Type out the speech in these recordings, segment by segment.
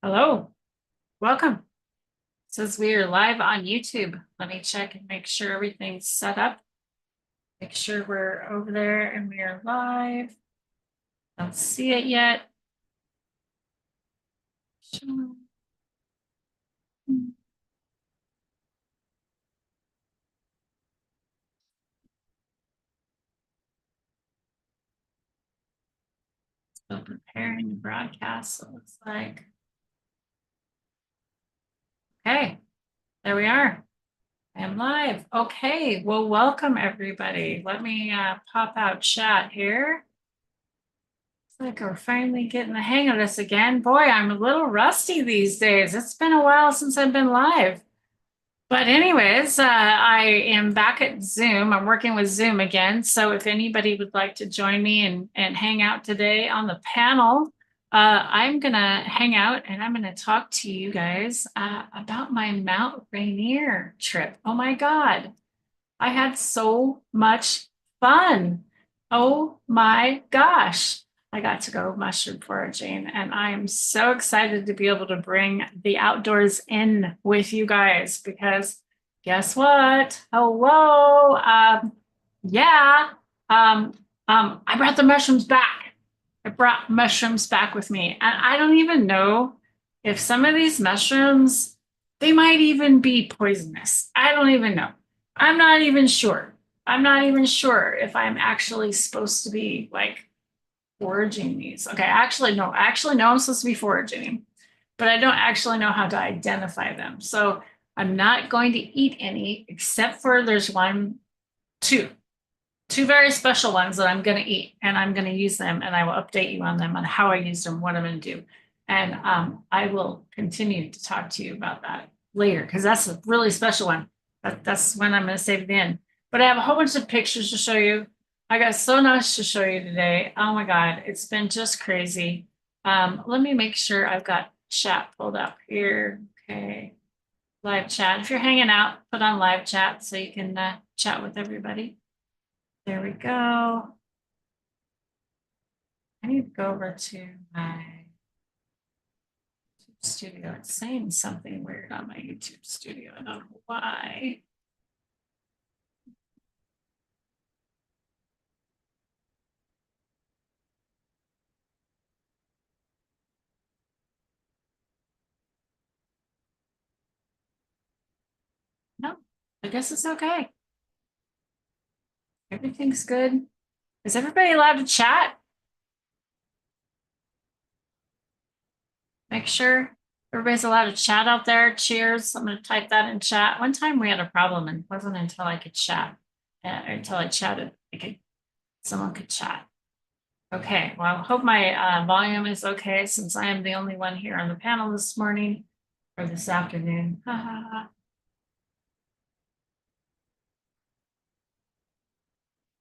Hello, welcome. It says we are live on YouTube. Let me check and make sure everything's set up. Make sure we're over there and we are live. Don't see it yet. Still preparing the broadcast, it looks like. Okay, there we are. I am live. Okay, well, welcome everybody. Let me pop out chat here. Looks like we're finally getting the hang of this again. Boy, I'm a little rusty these days. It's been a while since I've been live. But anyways, I am back at Zoom. I'm working with Zoom again. So if anybody would like to join me and hang out today on the panel, I'm going to hang out and I'm going to talk to you guys about my Mount Rainier trip. Oh my God. I had so much fun. Oh my gosh. I got to go mushroom foraging, and I am so excited to be able to bring the outdoors in with you guys because guess what? Hello. Yeah. I brought the mushrooms back. I brought mushrooms back with me, and I don't even know if some of these mushrooms, they might even be poisonous. I don't even know. I'm not even sure. I'm not even sure if I'm actually supposed to be like foraging these. Okay, actually, no, I'm supposed to be foraging, but I don't actually know how to identify them. So I'm not going to eat any except for there's two very special ones that I'm going to eat, and I'm going to use them, and I will update you on them on how I use them, what I'm going to do. And I will continue to talk to you about that later because that's a really special one. That's when I'm going to save it in. But I have a whole bunch of pictures to show you. I got so much to show you today. Oh my God, it's been just crazy. Let me make sure I've got chat pulled up here. Okay, live chat. If you're hanging out, put on live chat so you can chat with everybody. There we go. I need to go over to my YouTube studio. It's saying something weird on my YouTube studio. I don't know why. No, I guess it's okay. Everything's good. Is everybody allowed to chat? Make sure everybody's allowed to chat out there. Cheers. I'm going to type that in chat. One time we had a problem, and it wasn't until I could chat, until I chatted, someone could chat. Okay, well, I hope my volume is okay since I am the only one here on the panel this morning or this afternoon.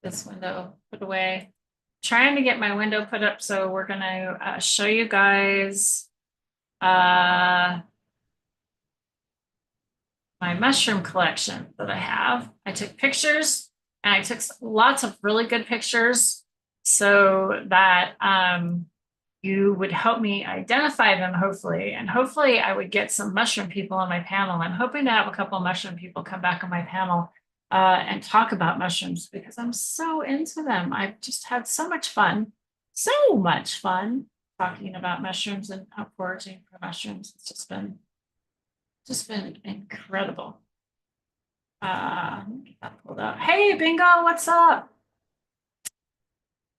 This window put away. Trying to get my window put up, so we're going to show you guys my mushroom collection that I have. I took pictures, and I took lots of really good pictures so that you would help me identify them, hopefully. And hopefully I would get some mushroom people on my panel. I'm hoping to have a couple of mushroom people come back on my panel and talk about mushrooms because I'm so into them. I've just had so much fun talking about mushrooms and foraging for mushrooms. It's just been incredible. Get that pulled up. Hey, Bingo, what's up?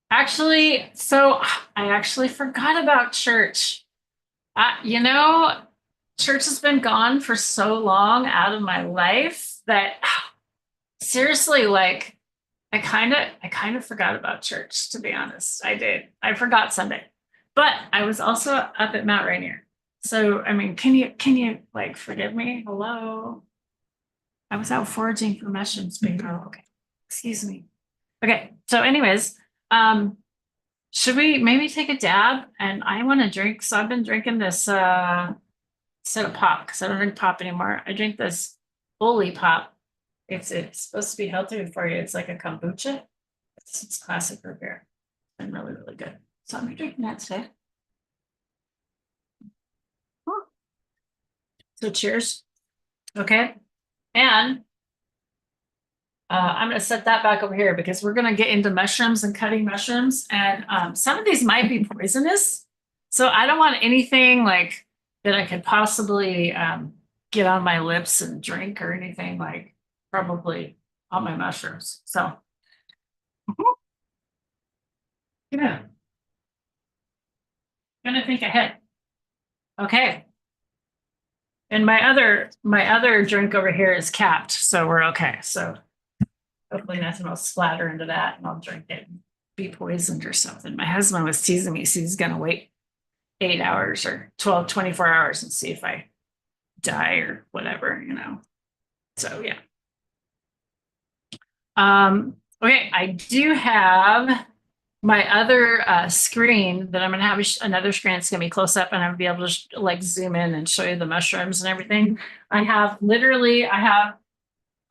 Actually, so I actually forgot about church. You know, church has been gone for so long out of my life that seriously, like I kind of forgot about church, to be honest. I did. I forgot Sunday. But I was also up at Mount Rainier. So I mean, can you like forgive me? Hello. I was out foraging for mushrooms, Bingo. Okay. Excuse me. Okay. So anyways, should we maybe take a dab? And I want to drink. So I've been drinking this instead of pop because I don't drink pop anymore. I drink this bully pop. It's supposed to be healthy for you. It's like a kombucha. It's classic root beer. It's been really, really good. So I'm drinking that today. So cheers. Okay. And I'm going to set that back over here because we're going to get into mushrooms and cutting mushrooms. And some of these might be poisonous. So I don't want anything like that I could possibly get on my lips and drink or anything like probably on my mushrooms. So, yeah, gonna think ahead. Okay. And my other drink over here is capped, so we're okay. So hopefully nothing will splatter into that and I'll drink it and be poisoned or something. My husband was teasing me, so he's gonna wait 8 hours or 12, 24 hours and see if I die or whatever, So yeah. Okay, I do have my other screen that I'm gonna have another screen. It's gonna be close up and I'm gonna be able to like zoom in and show you the mushrooms and everything. I have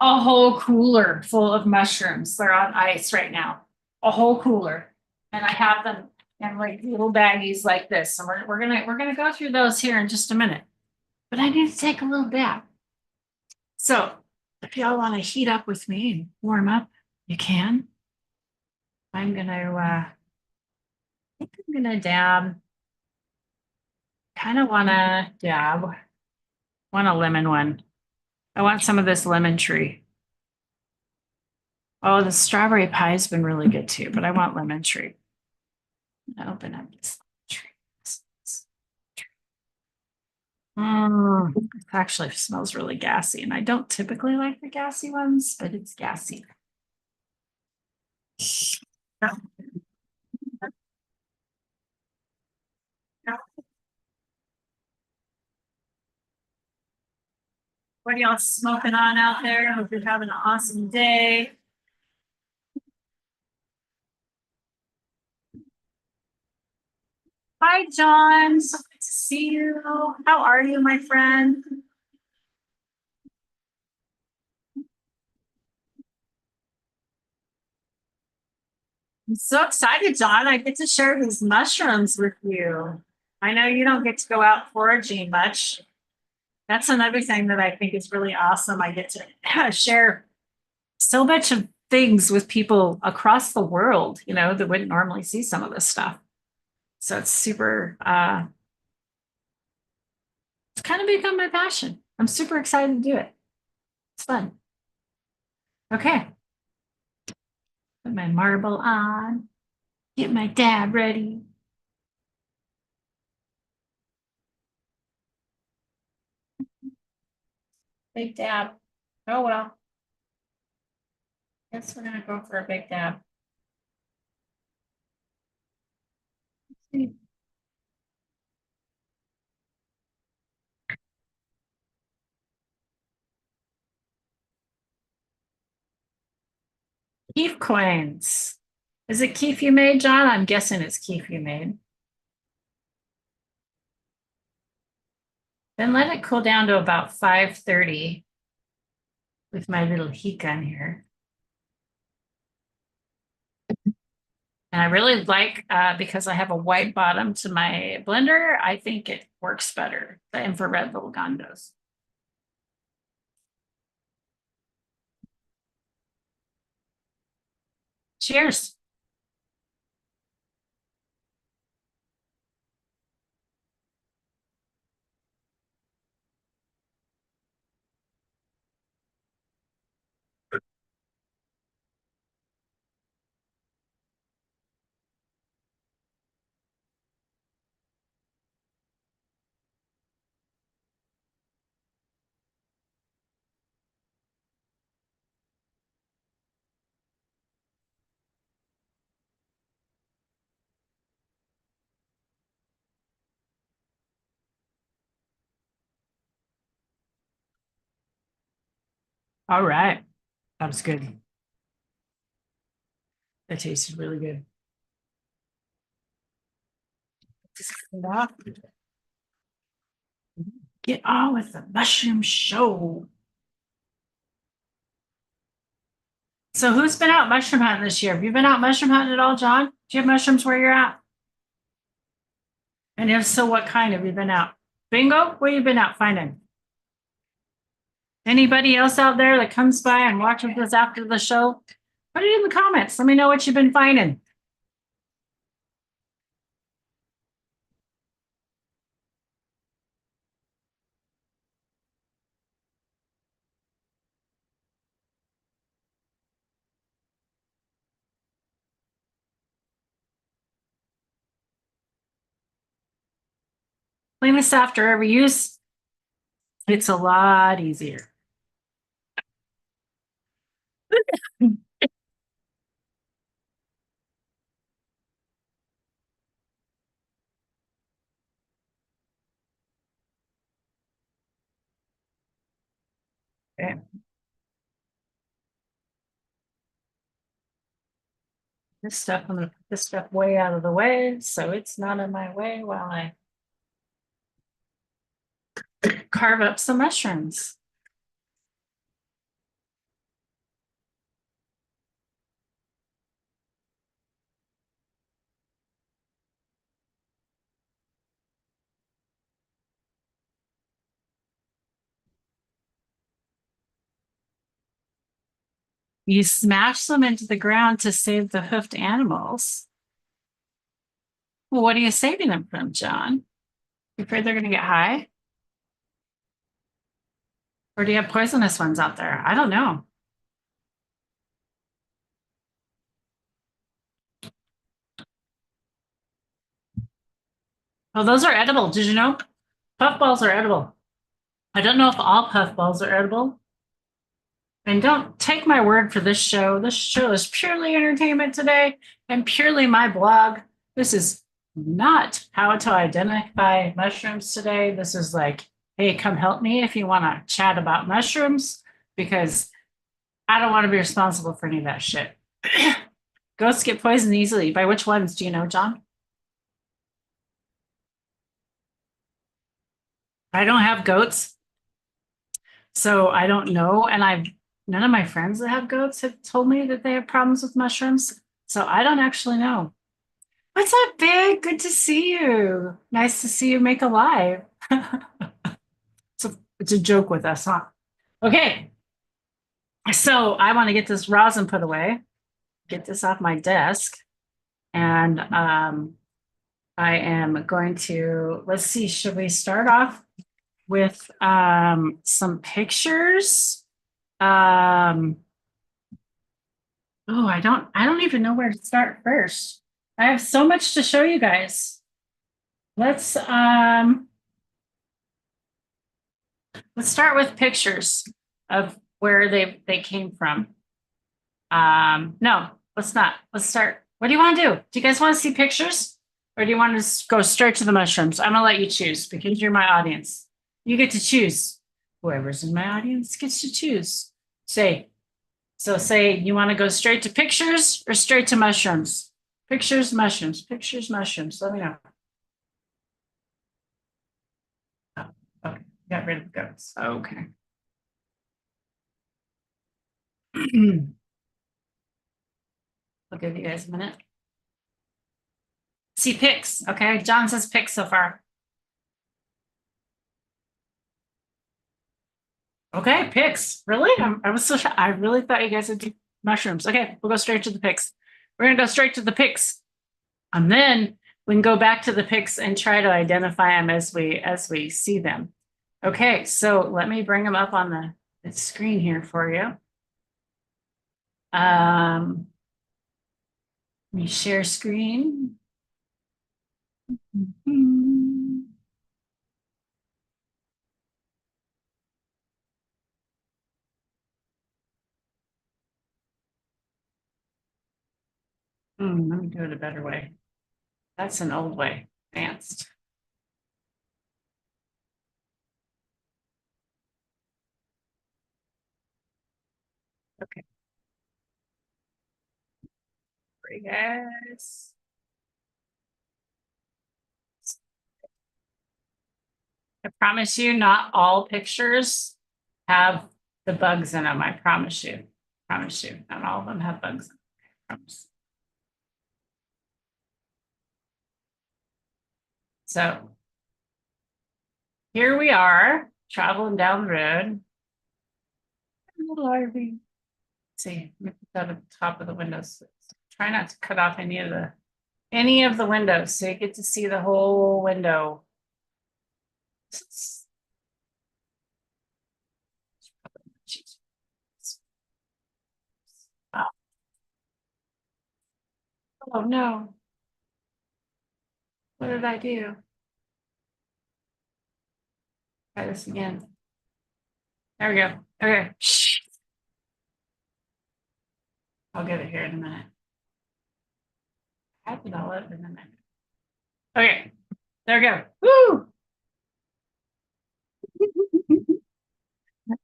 a whole cooler full of mushrooms. They're on ice right now. A whole cooler. And I have them in like little baggies like this. And we're gonna go through those here in just a minute. But I need to take a little bath. So if y'all want to heat up with me and warm up, you can. I'm gonna I think I'm gonna dab. Kind of wanna dab. Want a lemon one. I want some of this lemon tree. Oh, the strawberry pie's been really good too, but I want lemon tree. I'm gonna open up this tree. It actually smells really gassy, and I don't typically like the gassy ones, but it's gassy. What are y'all smoking on out there? Hope you're having an awesome day. Hi, John. So good to see you. How are you, my friend? I'm so excited, John. I get to share these mushrooms with you. I know you don't get to go out foraging much. That's another thing that I think is really awesome. I get to share so much of things with people across the world, that wouldn't normally see some of this stuff. So it's super, it's kind of become my passion. I'm super excited to do it. It's fun. Okay. Put my marble on, get my dab ready. Big dab. Oh, well. Guess we're going to go for a big dab. Keef coins. Is it keef you made, John? I'm guessing it's keef you made. Then let it cool down to about 530 with my little heat gun here. And I really like, because I have a white bottom to my blender, I think it works better, the infrared little gun does. Cheers. All right. That was good. That tasted really good. Get on with the mushroom show. So who's been out mushroom hunting this year? Have you been out mushroom hunting at all, John? Do you have mushrooms where you're at? And if so, what kind have you been out? Bingo? Where you been out finding? Anybody else out there that comes by and watches this after the show, put it in the comments. Let me know what you've been finding. Clean this after every use. It's a lot easier. Okay. This stuff, I'm gonna put this stuff way out of the way so it's not in my way while I carve up some mushrooms. You smash them into the ground to save the hoofed animals. Well, what are you saving them from, John? You afraid they're going to get high? Or do you have poisonous ones out there? I don't know. Oh, those are edible. Did you know? Puffballs are edible. I don't know if all puffballs are edible. And don't take my word for this show. This show is purely entertainment today and purely my blog. This is not how to identify mushrooms today. This is like, hey, come help me if you want to chat about mushrooms, because I don't want to be responsible for any of that shit. Goats get poisoned easily. By which ones do you know, John? I don't have goats, so I don't know. And I've none of my friends that have goats have told me that they have problems with mushrooms. So I don't actually know. What's up, Big? Good to see you. Nice to see you make a live. It's a joke with us, huh? Okay. So I want to get this rosin put away, get this off my desk. And I am going to, let's see, should we start off with some pictures? Oh, I don't even know where to start first. I have so much to show you guys. Let's start with pictures of where they came from. No, let's not. Let's start. What do you want to do? Do you guys want to see pictures? Or do you want to go straight to the mushrooms? I'm gonna let you choose because you're my audience. You get to choose. Whoever's in my audience gets to choose. Say you want to go straight to pictures or straight to mushrooms? Pictures, mushrooms, pictures, mushrooms. Let me know. Oh, okay, got rid of the goats. Okay. I'll give you guys a minute. See pics. Okay, John says pics so far. Okay, pics. Really? I was so shocked. I really thought you guys would do mushrooms. Okay, we'll go straight to the pics. We're gonna go straight to the pics, and then we can go back to the pics and try to identify them as we see them. Okay, so let me bring them up on the screen here for you. Let me share screen. Let me do it a better way. That's an old way, advanced. Okay, great guys. I promise you, not all pictures have the bugs in them. I promise you. Promise you. Not all of them have bugs in them. I promise. So here we are traveling down the road. larvae. See, let me put that at the top of the windows. Try not to cut off any of the windows so you get to see the whole window. Oh, oh no. What did I do? Try this again. There we go. Okay. Shh. I'll get it here in a minute. Have it all up in a minute. Okay. There we go. Woo!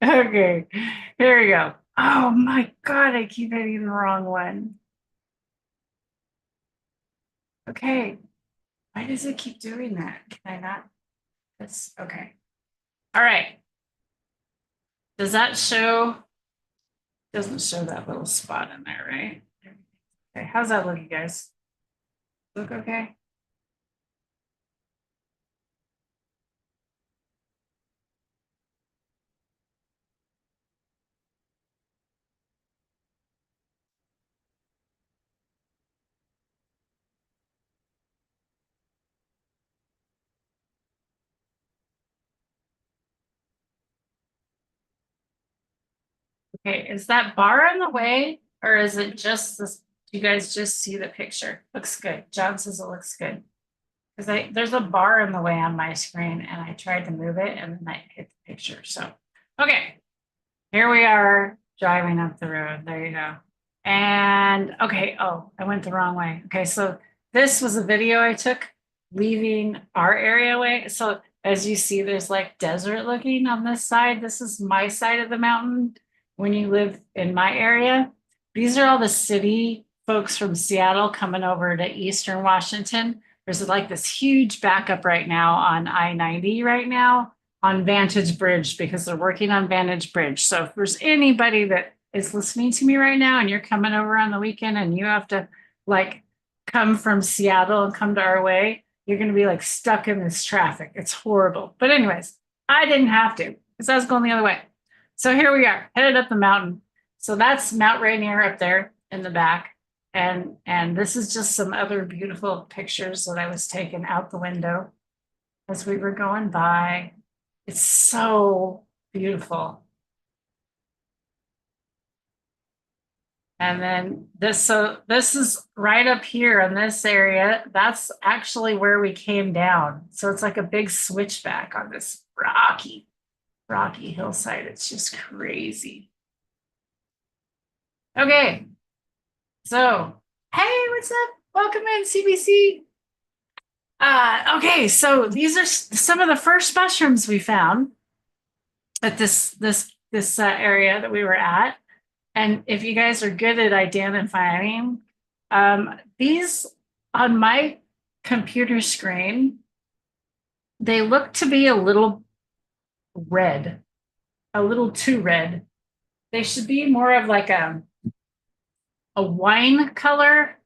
Okay. Here we go. Oh my God, I keep hitting the wrong one. Okay. Why does it keep doing that? Can I not? That's okay. All right. Does that show? Doesn't show that little spot in there, right? Okay. How's that look, you guys? Look okay? Okay. Is that bar in the way or is it just this? Do you guys just see the picture? Looks good. John says it looks good. Because there's a bar in the way on my screen and I tried to move it and then I hit the picture. So, okay, here we are driving up the road. There you go. And okay, oh, I went the wrong way. Okay, so this was a video I took leaving our area away. So as you see, there's like desert looking on this side. This is my side of the mountain when you live in my area. These are all the city folks from Seattle coming over to Eastern Washington. There's like this huge backup right now on I-90 right now on Vantage Bridge because they're working on Vantage Bridge. So if there's anybody that is listening to me right now and you're coming over on the weekend and you have to like come from Seattle and come to our way, you're going to be like stuck in this traffic. It's horrible. But anyways, I didn't have to because I was going the other way. So here we are headed up the mountain. So that's Mount Rainier up there in the back. And this is just some other beautiful pictures that I was taking out the window as we were going by. It's so beautiful. And then so this is right up here in this area. That's actually where we came down. So it's like a big switchback on this rocky hillside. It's just crazy. Okay. So, hey, what's up? Welcome in, CBC. Okay, so these are some of the first mushrooms we found at this area that we were at. And if you guys are good at identifying, these on my computer screen, they look to be a little red, a little too red. They should be more of like a wine color.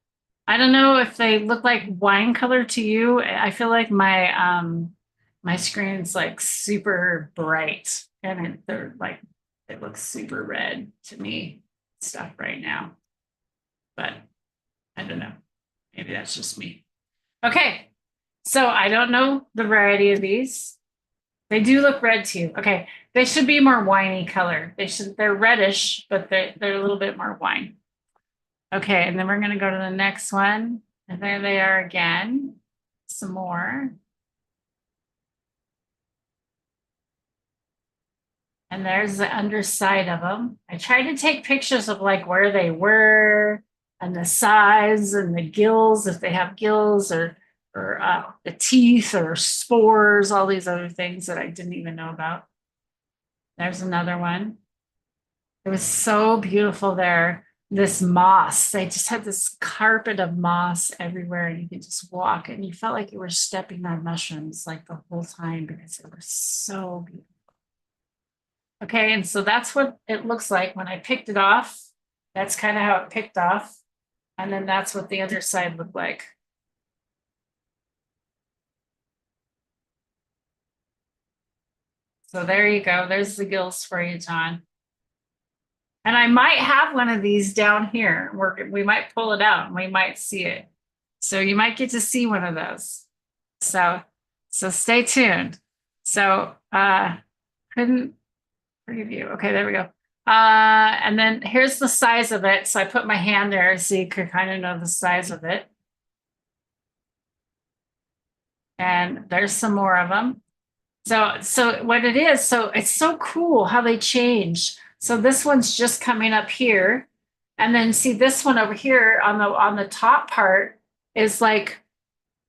I don't know if they look like wine color to you. I feel like my screen's like super bright and they're like it looks super red to me stuff right now. But I don't know. Maybe that's just me. Okay. So I don't know the variety of these. They do look red to you. Okay. They should be more winey color. They're reddish, but they're a little bit more wine. Okay, and then we're gonna go to the next one. And there they are again. Some more. And there's the underside of them. I tried to take pictures of like where they were and the size and the gills, if they have gills or the teeth or spores, all these other things that I didn't even know about. There's another one. It was so beautiful there. This moss, they just had this carpet of moss everywhere, and you could just walk, and you felt like you were stepping on mushrooms like the whole time because it was so beautiful. Okay, and so that's what it looks like when I picked it off. That's kind of how it picked off. And then that's what the other side looked like. So there you go. There's the gills for you, John. And I might have one of these down here. We might pull it out and we might see it. So you might get to see one of those. So stay tuned. So couldn't preview. Okay, there we go. And then here's the size of it. So I put my hand there so you could kind of know the size of it. And there's some more of them. So what it is, so it's so cool how they change. So this one's just coming up here. And then see this one over here on the top part is like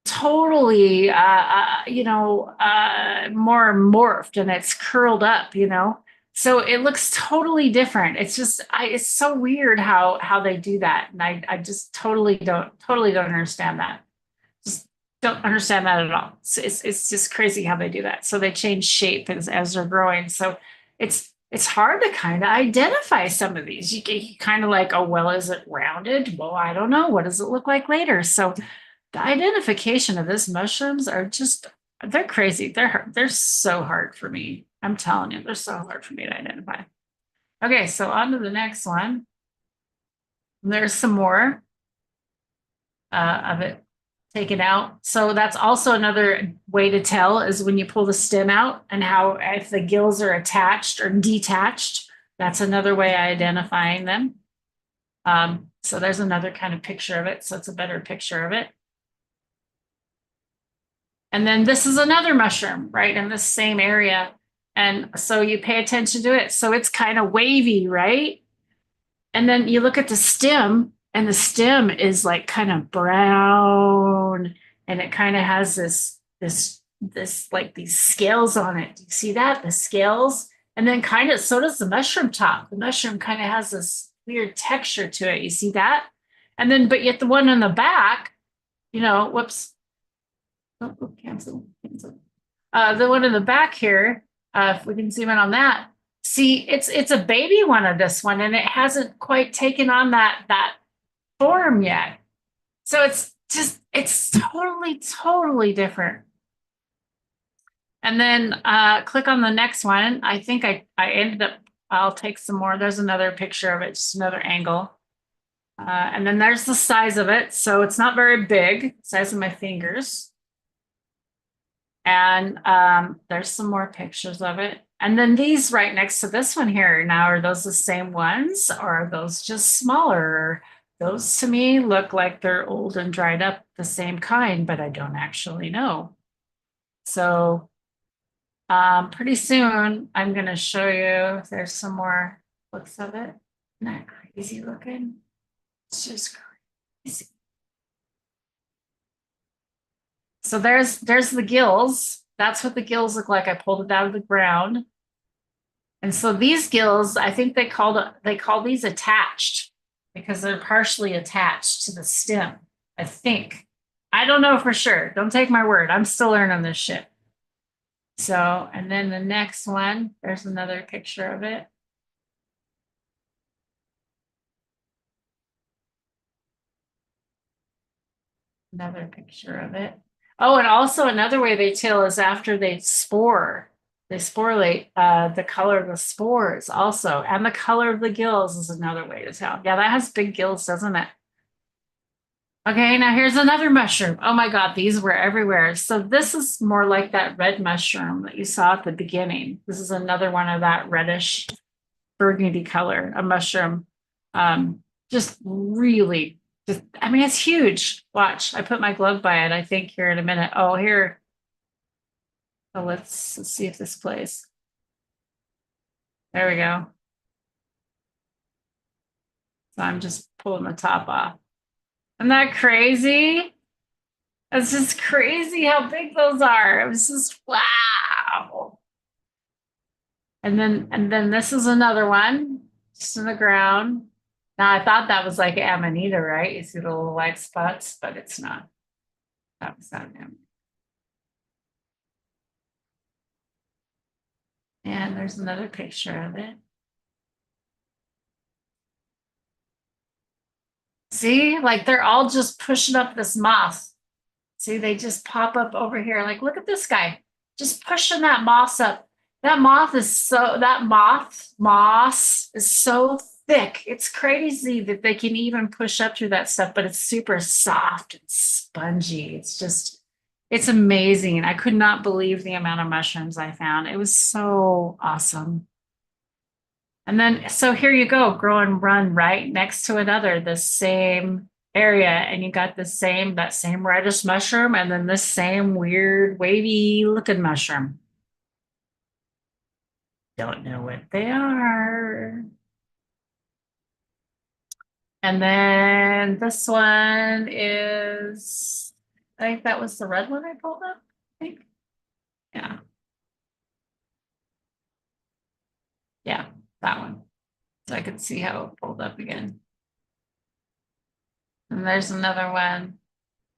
totally more morphed and it's curled up, So it looks totally different. It's just it's so weird how they do that. And I just totally don't understand that. Just don't understand that at all. It's just crazy how they do that. So they change shape as they're growing. So it's hard to kind of identify some of these. You kind of like, oh, well, is it rounded? Well, I don't know. What does it look like later? So the identification of these mushrooms are just, they're crazy. They're so hard for me. I'm telling you, they're so hard for me to identify. Okay, so on to the next one. There's some more of it taken out. So that's also another way to tell is when you pull the stem out and how if the gills are attached or detached. That's another way of identifying them. So there's another kind of picture of it. So it's a better picture of it. And then this is another mushroom, right, in the same area. And so you pay attention to it. So it's kind of wavy, right? And then you look at the stem, and the stem is like kind of brown, and it kind of has this like these scales on it. Do you see that? The scales. And then kind of so does the mushroom top. The mushroom kind of has this weird texture to it. You see that? And then, but yet the one in the back, whoops. Oh, cancel. The one in the back here, if we can zoom in on that, see, it's a baby one of this one, and it hasn't quite taken on that form yet. So it's totally different. And then click on the next one. I think I ended up, I'll take some more. There's another picture of it, just another angle. And then there's the size of it. So it's not very big, size of my fingers. And there's some more pictures of it. And then these right next to this one here. Now, are those the same ones or are those just smaller? Those to me look like they're old and dried up, the same kind, but I don't actually know. So pretty soon I'm going to show you, there's some more looks of it. Isn't that crazy looking? It's just crazy. So there's the gills. That's what the gills look like. I pulled it out of the ground. And so these gills, I think they call these attached because they're partially attached to the stem, I think. I don't know for sure. Don't take my word. I'm still learning this shit. So, and then the next one, there's another picture of it. Another picture of it. Oh, and also another way they tell is after they sporulate, the color of the spores also, and the color of the gills is another way to tell. Yeah, that has big gills, doesn't it? Okay, now here's another mushroom. Oh my God, these were everywhere. So this is more like that red mushroom that you saw at the beginning. This is another one of that reddish burgundy color, a mushroom. Just really, I mean, it's huge. Watch, I put my glove by it, I think, here in a minute. Oh, here. So let's see if this plays. There we go. So I'm just pulling the top off. Isn't that crazy? It's just crazy how big those are. It was just wow. And then this is another one, just in the ground. Now I thought that was like Amanita, right? You see the little white spots, but it's not. That was not Amanita. And there's another picture of it. See, like they're all just pushing up this moss. See, they just pop up over here. Like, look at this guy, just pushing that moss up. That moss is so thick. It's crazy that they can even push up through that stuff, but it's super soft and spongy. It's amazing. I could not believe the amount of mushrooms I found. It was so awesome. And then, so here you go, grow and run right next to another, the same area. And you got that same reddish mushroom, and then this same weird wavy looking mushroom. Don't know what they are. And then this one is, I think that was the red one I pulled up, I think. Yeah. Yeah, that one. So I could see how it pulled up again. And there's another one.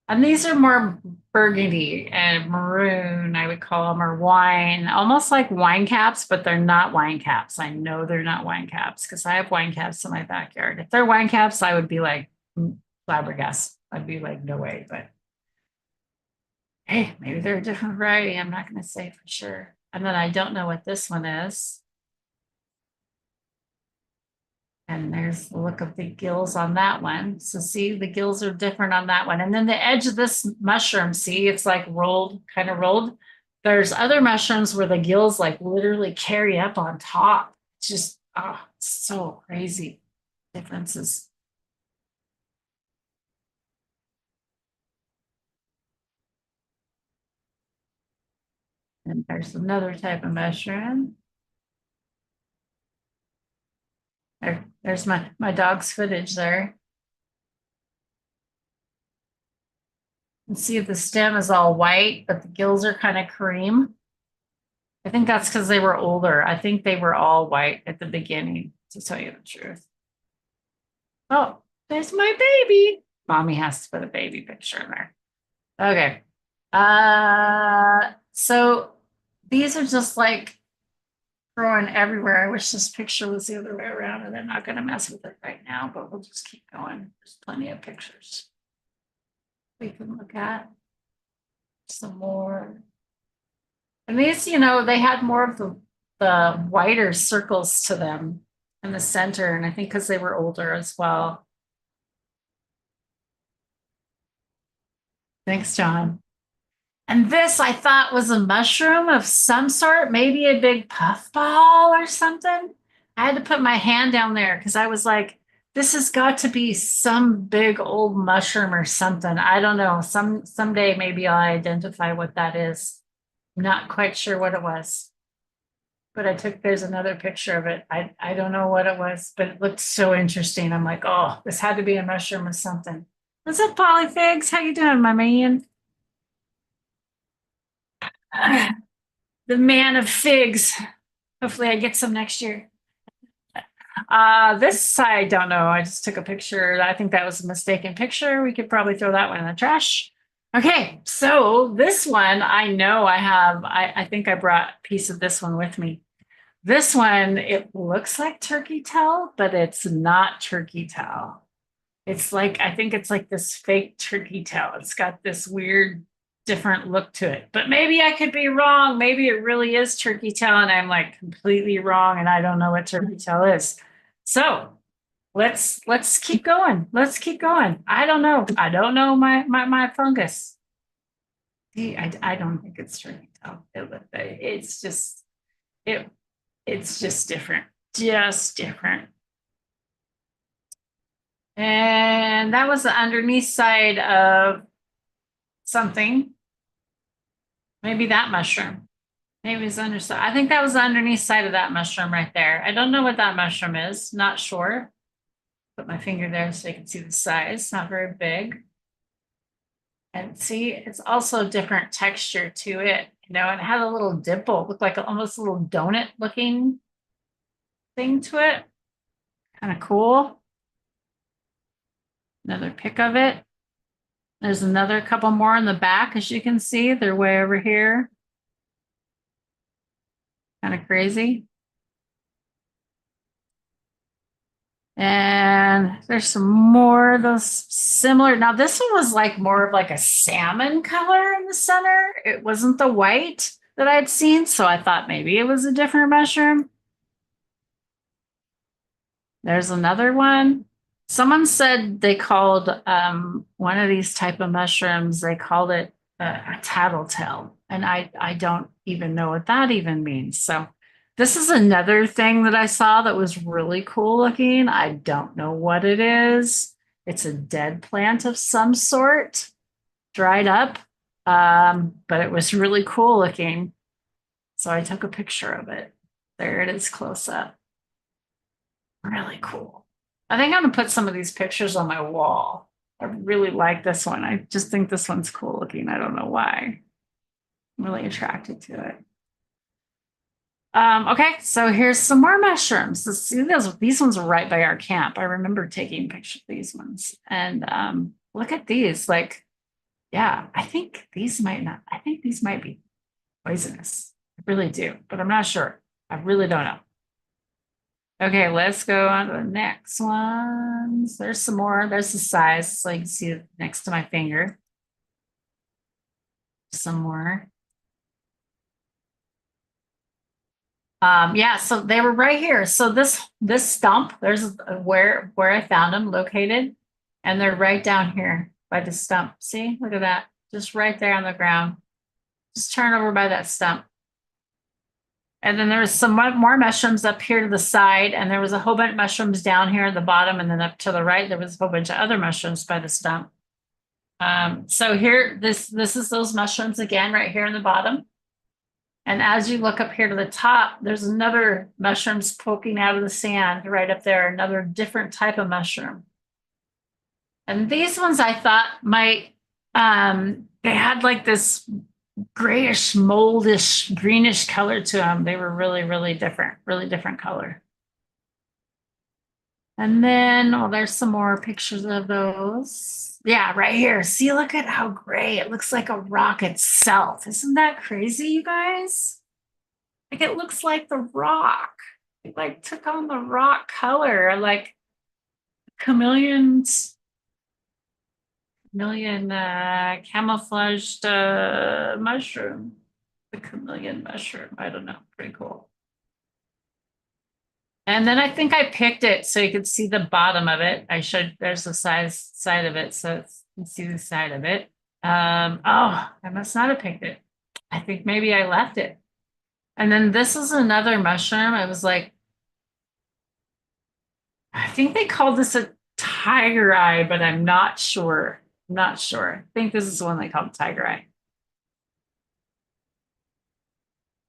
And these are more burgundy and maroon, I would call them, or wine, almost like wine caps, but they're not wine caps. I know they're not wine caps because I have wine caps in my backyard. If they're wine caps, I would be like flabbergasted. I'd be like, no way, but hey, maybe they're a different variety. I'm not going to say for sure. And then I don't know what this one is. And there's the look of the gills on that one. So see, the gills are different on that one. And then the edge of this mushroom, see, it's like rolled, kind of rolled. There's other mushrooms where the gills like literally carry up on top. It's just, oh, it's so crazy differences. And there's another type of mushroom. There's my dog's footage there. And see if the stem is all white, but the gills are kind of cream. I think that's because they were older. I think they were all white at the beginning, to tell you the truth. Oh, there's my baby. Mommy has to put a baby picture in there. Okay. So these are just like growing everywhere. I wish this picture was the other way around, and I'm not going to mess with it right now, but we'll just keep going. There's plenty of pictures we can look at. Some more. And these, they had more of the whiter circles to them in the center. And I think because they were older as well. Thanks, John. And this I thought was a mushroom of some sort, maybe a big puffball or something. I had to put my hand down there because I was like, this has got to be some big old mushroom or something. I don't know. Someday maybe I'll identify what that is. I'm not quite sure what it was. But there's another picture of it. I don't know what it was, but it looked so interesting. I'm like, oh, this had to be a mushroom or something. What's up, Polyfigs? How you doing, my man? The man of figs. Hopefully I get some next year. This I don't know. I just took a picture. I think that was a mistaken picture. We could probably throw that one in the trash. Okay, so this one I know I have. I think I brought a piece of this one with me. This one, it looks like turkey tail, but it's not turkey tail. It's like, I think it's like this fake turkey tail. It's got this weird, different look to it. But maybe I could be wrong. Maybe it really is turkey tail and I'm like completely wrong and I don't know what turkey tail is. So let's keep going. Let's keep going. I don't know. I don't know my fungus. See, I don't think it's turkey tail. It's just different, just different. And that was the underneath side of something. Maybe that mushroom. Maybe it's underside. I think that was the underneath side of that mushroom right there. I don't know what that mushroom is. Not sure. Put my finger there so you can see the size. Not very big. And see, it's also different texture to it. And it had a little dimple. Looked like almost a little donut looking thing to it. Kind of cool. Another pic of it. There's another couple more in the back, as you can see. They're way over here. Kind of crazy. And there's some more of those similar. Now, this one was like more of like a salmon color in the center. It wasn't the white that I'd seen, so I thought maybe it was a different mushroom. There's another one. Someone said they called one of these type of mushrooms, they called it a tattletale. And I don't even know what that even means. So this is another thing that I saw that was really cool looking. I don't know what it is. It's a dead plant of some sort, dried up, but it was really cool looking. So I took a picture of it. There it is close up. Really cool. I think I'm gonna put some of these pictures on my wall. I really like this one. I just think this one's cool looking. I don't know why. I'm really attracted to it. Okay, so here's some more mushrooms. See, these ones are right by our camp. I remember taking pictures of these ones. And look at these. Like, yeah, I think these might not, I think these might be poisonous. I really do, but I'm not sure. I really don't know. Okay, let's go on to the next ones. There's some more. There's the size, so you can see it next to my finger. Some more. Yeah, so they were right here. So this stump, there's where I found them located, and they're right down here by the stump. See, look at that, just right there on the ground. Just turn over by that stump. And then there was some more mushrooms up here to the side, and there was a whole bunch of mushrooms down here at the bottom, and then up to the right, there was a whole bunch of other mushrooms by the stump. So here, this is those mushrooms again, right here in the bottom. And as you look up here to the top, there's another mushrooms poking out of the sand right up there, another different type of mushroom. And these ones I thought might, they had like this grayish, moldish, greenish color to them. They were really different color. And then, oh, there's some more pictures of those. Yeah, right here. See, look at how gray. It looks like a rock itself. Isn't that crazy, you guys? Like it looks like the rock. It like took on the rock color, like chameleons, chameleon camouflaged mushroom. The chameleon mushroom. I don't know. Pretty cool. And then I think I picked it so you could see the bottom of it. I showed there's the side of it, so you can see the side of it. Oh, I must not have picked it. I think maybe I left it. And then this is another mushroom. I was like, I think they called this a tiger eye, but I'm not sure. I'm not sure. I think this is the one they called tiger eye.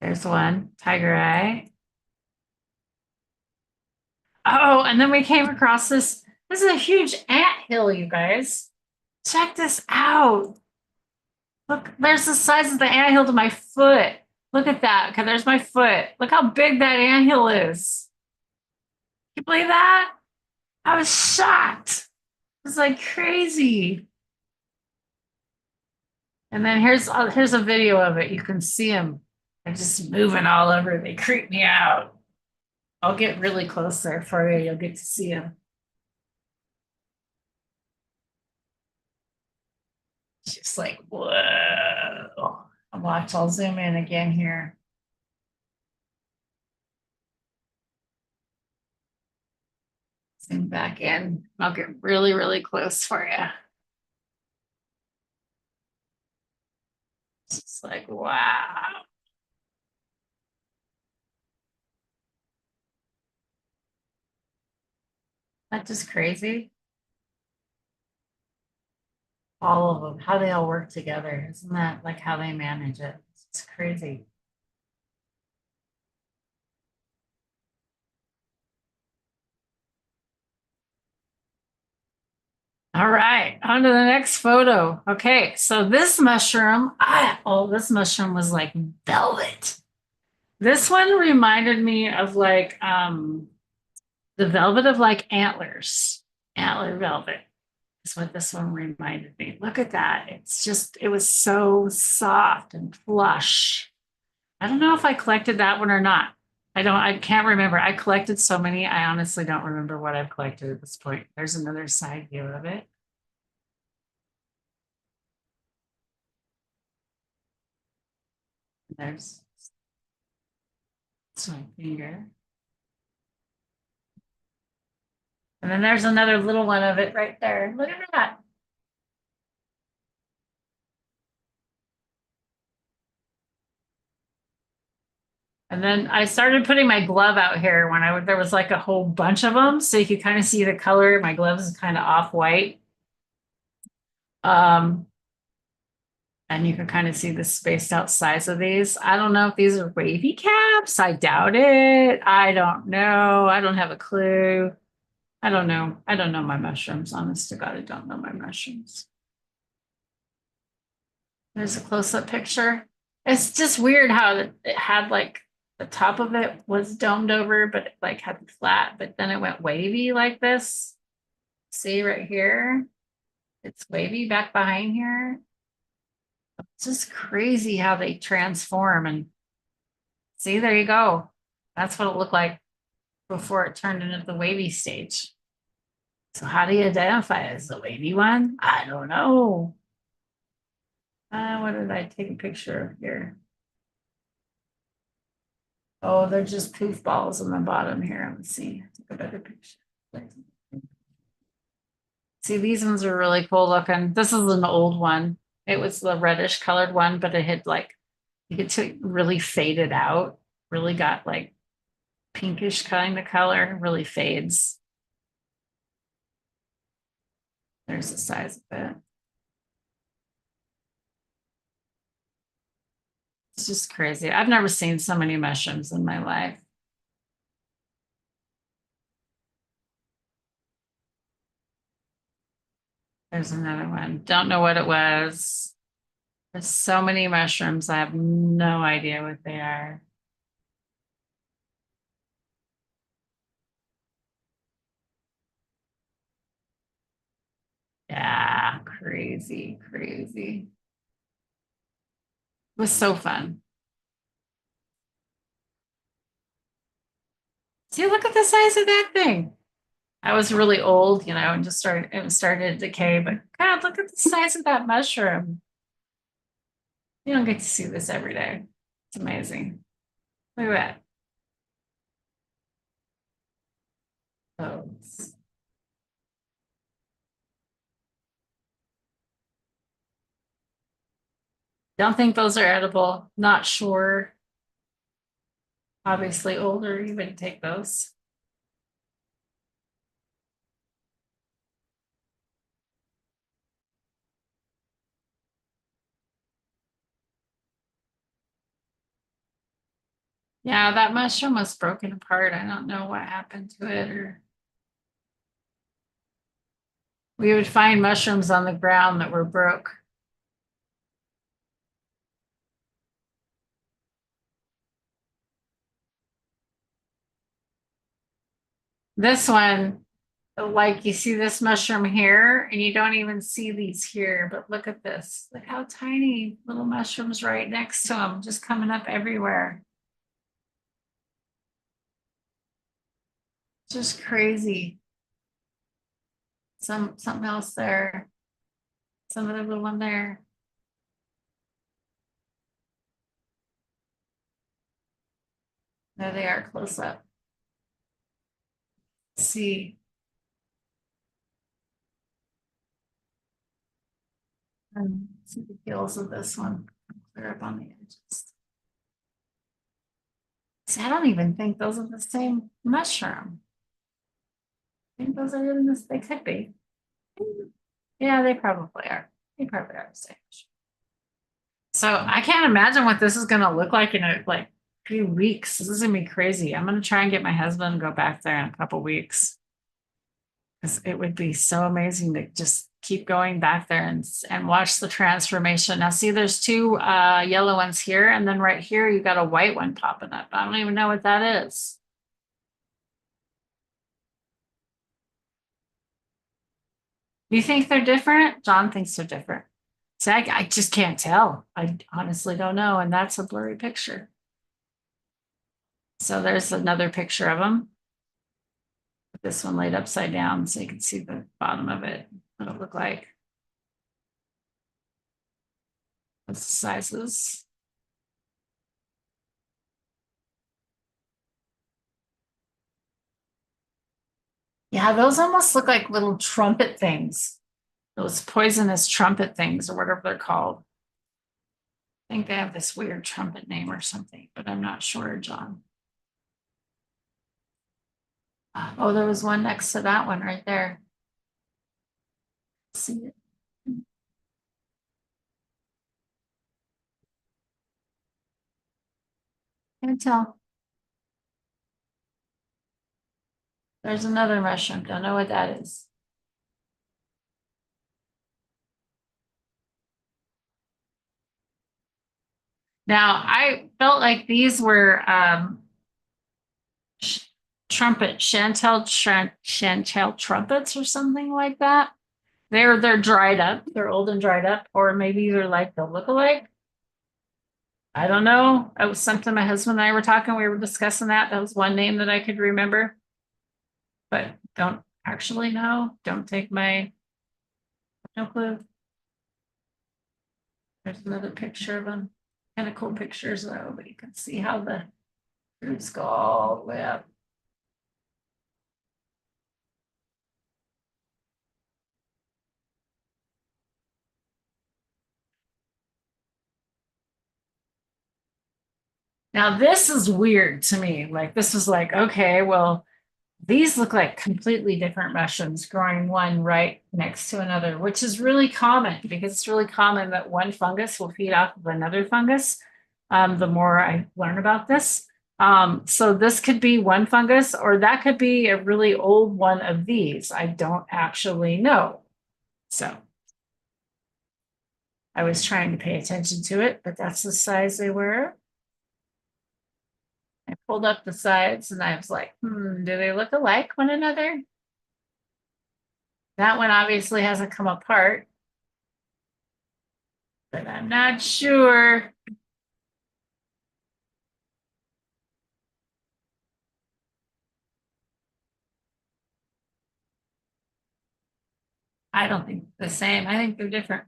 There's one, tiger eye. Oh, and then we came across this. This is a huge ant hill, you guys. Check this out. Look, there's the size of the anthill to my foot. Look at that. Okay, there's my foot. Look how big that anthill is. Can you believe that? I was shocked. It was like crazy. And then here's a video of it. You can see them. They're just moving all over. They creep me out. I'll get really close there for you. You'll get to see them. It's just like, whoa. Watch, I'll zoom in again here. Zoom back in. I'll get really close for you. It's just like, wow. That's just crazy. All of them, how they all work together. Isn't that like how they manage it? It's crazy. All right, on to the next photo. Okay, so this mushroom, this mushroom was like velvet. This one reminded me of like the velvet of like antlers, antler velvet is what this one reminded me. Look at that. It's just, it was so soft and plush. I don't know if I collected that one or not. I can't remember. I collected so many. I honestly don't remember what I've collected at this point. There's another side view of it. There's my finger. And then there's another little one of it right there. Look at that. And then I started putting my glove out here when there was like a whole bunch of them. So you could kind of see the color. My glove is kind of off white. Um, and you can kind of see the spaced out size of these. I don't know if these are wavy caps. I doubt it. I don't know. I don't have a clue. I don't know. I don't know my mushrooms. Honest to God, I don't know my mushrooms. There's a close-up picture. It's just weird how it had like the top of it was domed over, but it like had flat, but then it went wavy like this. See right here? It's wavy back behind here. It's just crazy how they transform. And see, there you go. That's what it looked like before it turned into the wavy stage. So how do you identify it as the wavy one? I don't know. What did I take a picture of here? Oh, they're just poof balls on the bottom here. Let's see. Take a better picture. See, these ones are really cool looking. This is an old one. It was the reddish colored one, but it had like, you could see really faded out, really got like pinkish kind of color, really fades. There's the size of it. It's just crazy. I've never seen so many mushrooms in my life. There's another one. Don't know what it was. There's so many mushrooms. I have no idea what they are. Yeah, crazy, crazy. It was so fun. See, look at the size of that thing. I was really old, and it started to decay, but God, look at the size of that mushroom. You don't get to see this every day. It's amazing. Look at that. Oh, don't think those are edible. Not sure. Obviously older, you wouldn't take those. Yeah, that mushroom was broken apart. I don't know what happened to it, or we would find mushrooms on the ground that were broke. This one, like you see this mushroom here, and you don't even see these here, but look at this. Look how tiny little mushrooms right next to them, just coming up everywhere. Just crazy. Something else there. Some other little one there. There they are close up. See. And see the gills of this one. Clear up on the edges. See, I don't even think those are the same mushroom. I think those are in this, they could be. Yeah, they probably are. They probably are the same. So I can't imagine what this is gonna look like in a like few weeks. This is gonna be crazy. I'm gonna try and get my husband to go back there in a couple weeks. Because it would be so amazing to just keep going back there and watch the transformation. Now see, there's two yellow ones here, and then right here you got a white one popping up. I don't even know what that is. You think they're different? John thinks they're different. So I just can't tell. I honestly don't know. And that's a blurry picture. So there's another picture of them. This one laid upside down so you can see the bottom of it, what it look like. What's the sizes? Yeah, those almost look like little trumpet things. Those poisonous trumpet things or whatever they're called. I think they have this weird trumpet name or something, but I'm not sure, John. Oh, there was one next to that one right there. See it? Can't tell. There's another mushroom. Don't know what that is. Now, I felt like these were trumpet, chantel trumpets or something like that. They're dried up. They're old and dried up, or maybe they're like the lookalike. I don't know. It was something my husband and I were talking. We were discussing that. That was one name that I could remember, but don't actually know. Don't take my no clue. There's another picture of them. Kind of cool pictures though, but you can see how the roots go all the way up. Now this is weird to me. Like this is like, okay, well, these look like completely different mushrooms growing one right next to another, which is really common because it's really common that one fungus will feed off of another fungus. The more I learn about this. So this could be one fungus or that could be a really old one of these. I don't actually know. So I was trying to pay attention to it, but that's the size they were. I pulled up the sides and I was like, do they look alike one another? That one obviously hasn't come apart, but I'm not sure. I don't think the same. I think they're different.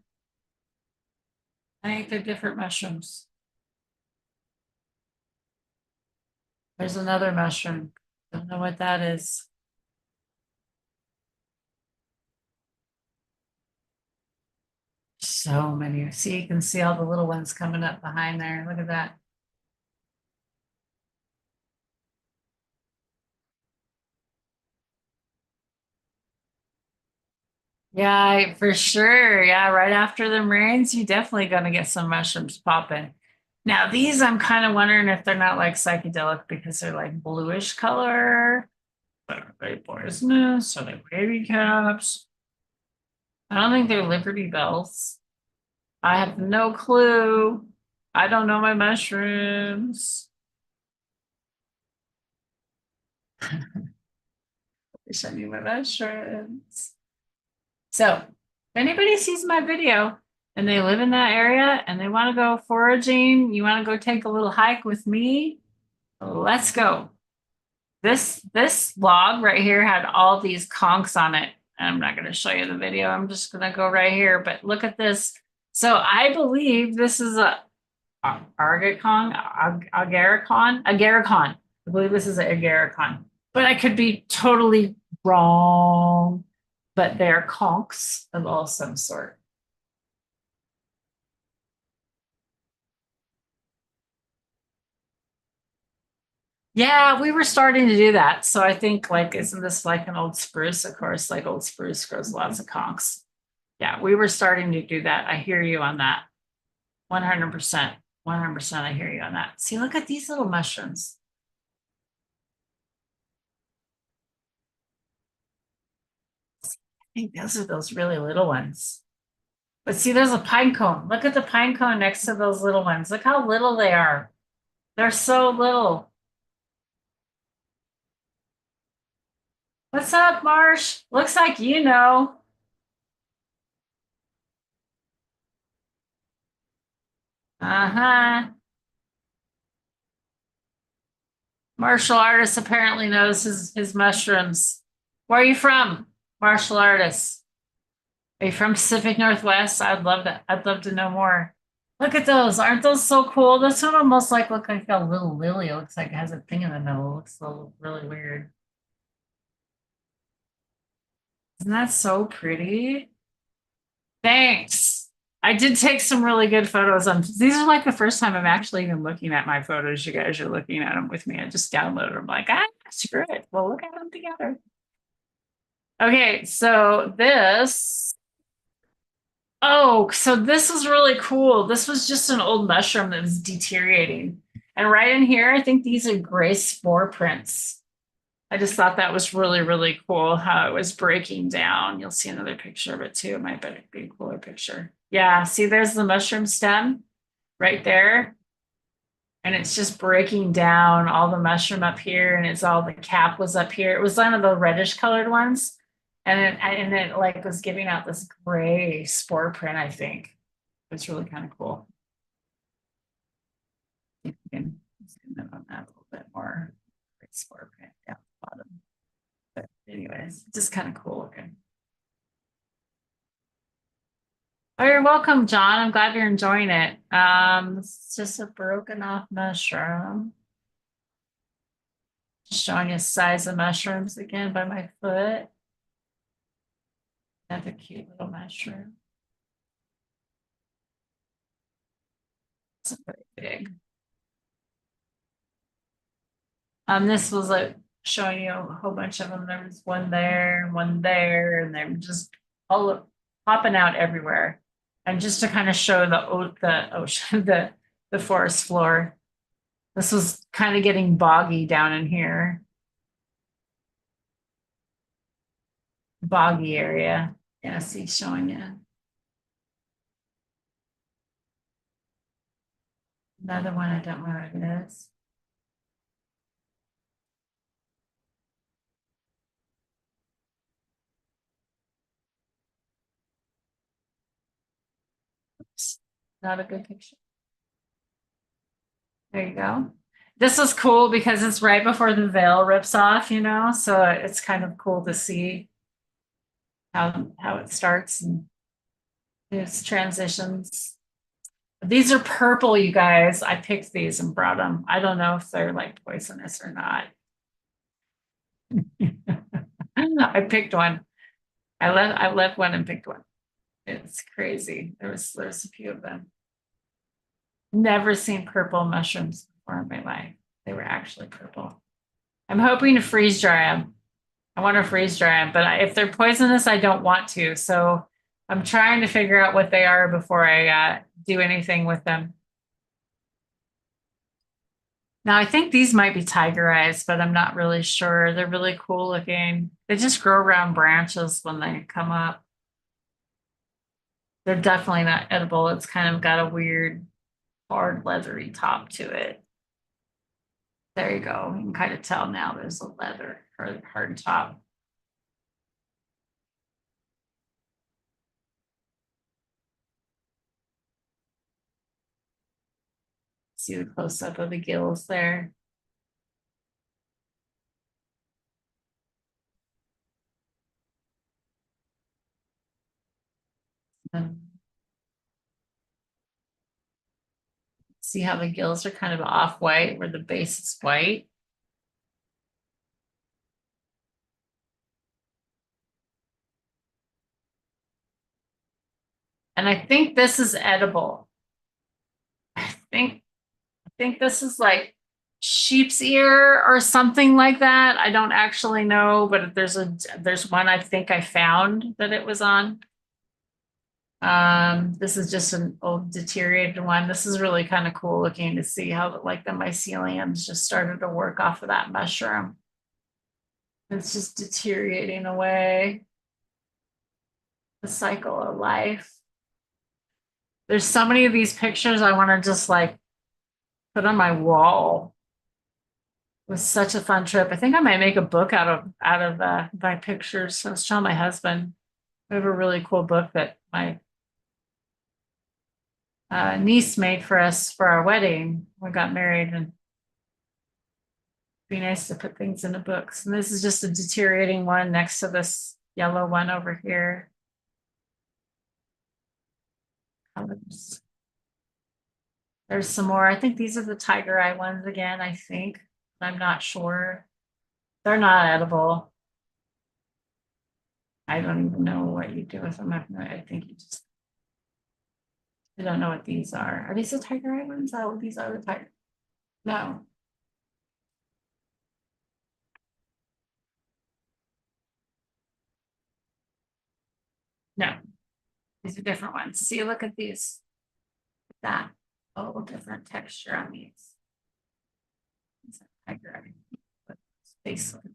I think they're different mushrooms. There's another mushroom. Don't know what that is. So many. See, you can see all the little ones coming up behind there. Look at that. Yeah, for sure. Yeah, right after the rains, you definitely gonna get some mushrooms popping. Now, these I'm kind of wondering if they're not like psychedelic because they're like bluish color. Are they poisonous? Are they baby caps? I don't think they're Liberty Bells. I have no clue. I don't know my mushrooms. Wish I knew my mushrooms. So, if anybody sees my video and they live in that area and they want to go foraging, you want to go take a little hike with me, let's go. This log right here had all these conchs on it. I'm not going to show you the video. I'm just going to go right here, but look at this. So I believe this is a Argacon, agaricon. I believe this is an agaricon, but I could be totally wrong. But they're conchs of some sort. Yeah, we were starting to do that. So I think like, isn't this like an old spruce? Of course, like old spruce grows lots of conchs. Yeah, we were starting to do that. I hear you on that. 100%. 100%. I hear you on that. See, look at these little mushrooms. I think those are those really little ones. But see, there's a pine cone. Look at the pine cone next to those little ones. Look how little they are. They're so little. What's up, Marsh? Looks like you know. Uh-huh. Martial artist apparently knows his mushrooms. Where are you from? Martial artist. Are you from Pacific Northwest? I'd love that. I'd love to know more. Look at those. Aren't those so cool? This one almost like look like a little lily. It looks like it has a thing in the middle. It looks a little really weird. Isn't that so pretty? Thanks. I did take some really good photos. These are like the first time I'm actually even looking at my photos. You guys are looking at them with me. I just downloaded them like, screw it. We'll look at them together. Okay, so so this was really cool. This was just an old mushroom that was deteriorating. And right in here, I think these are gray spore prints. I just thought that was really, really cool how it was breaking down. You'll see another picture of it too. It might be a cooler picture. Yeah, see, there's the mushroom stem right there. And it's just breaking down all the mushroom up here, and it's all the cap was up here. It was one of the reddish colored ones. And it like was giving out this gray spore print, I think. It's really kind of cool. You can zoom in on that a little bit more. Great spore print down the bottom. But anyways, just kind of cool looking. Oh, you're welcome, John. I'm glad you're enjoying it. It's just a broken off mushroom. Just showing you the size of mushrooms again by my foot. Another cute little mushroom. It's pretty big. This was like showing you a whole bunch of them. There was one there, and they're just all popping out everywhere. And just to kind of show the ocean, the forest floor. This was kind of getting boggy down in here. Boggy area. Yeah, see, showing you. Another one, I don't know what it is. Oops, not a good picture. There you go. This was cool because it's right before the veil rips off, so it's kind of cool to see how it starts and its transitions. These are purple, you guys. I picked these and brought them. I don't know if they're like poisonous or not. I picked one. I left one and picked one. It's crazy. There's a few of them. Never seen purple mushrooms before in my life. They were actually purple. I'm hoping to freeze dry them. I want to freeze dry them, but if they're poisonous, I don't want to. So I'm trying to figure out what they are before I do anything with them. Now, I think these might be tiger eyes, but I'm not really sure. They're really cool looking. They just grow around branches when they come up. They're definitely not edible. It's kind of got a weird, hard, leathery top to it. There you go. You can kind of tell now there's a leather or hard top. See the close up of the gills there. And see how the gills are kind of off-white where the base is white. And I think this is edible. I think this is like sheep's ear or something like that. I don't actually know, but there's one I think I found that it was on. This is just an old deteriorated one. This is really kind of cool looking to see how like the myceliums just started to work off of that mushroom. It's just deteriorating away. The cycle of life. There's so many of these pictures I want to just like put on my wall. It was such a fun trip. I think I might make a book out of my pictures. I was telling my husband, we have a really cool book that my niece made for us for our wedding. We got married, and it'd be nice to put things into books. And this is just a deteriorating one next to this yellow one over here. There's some more. I think these are the tiger eye ones again, I think. I'm not sure. They're not edible. I don't even know what you do with them. I think you just, I don't know what these are. Are these the tiger eye ones? Oh, these are the tiger. No. No, these are different ones. See, look at these. That whole different texture on these. It's a tiger eye. But face looks.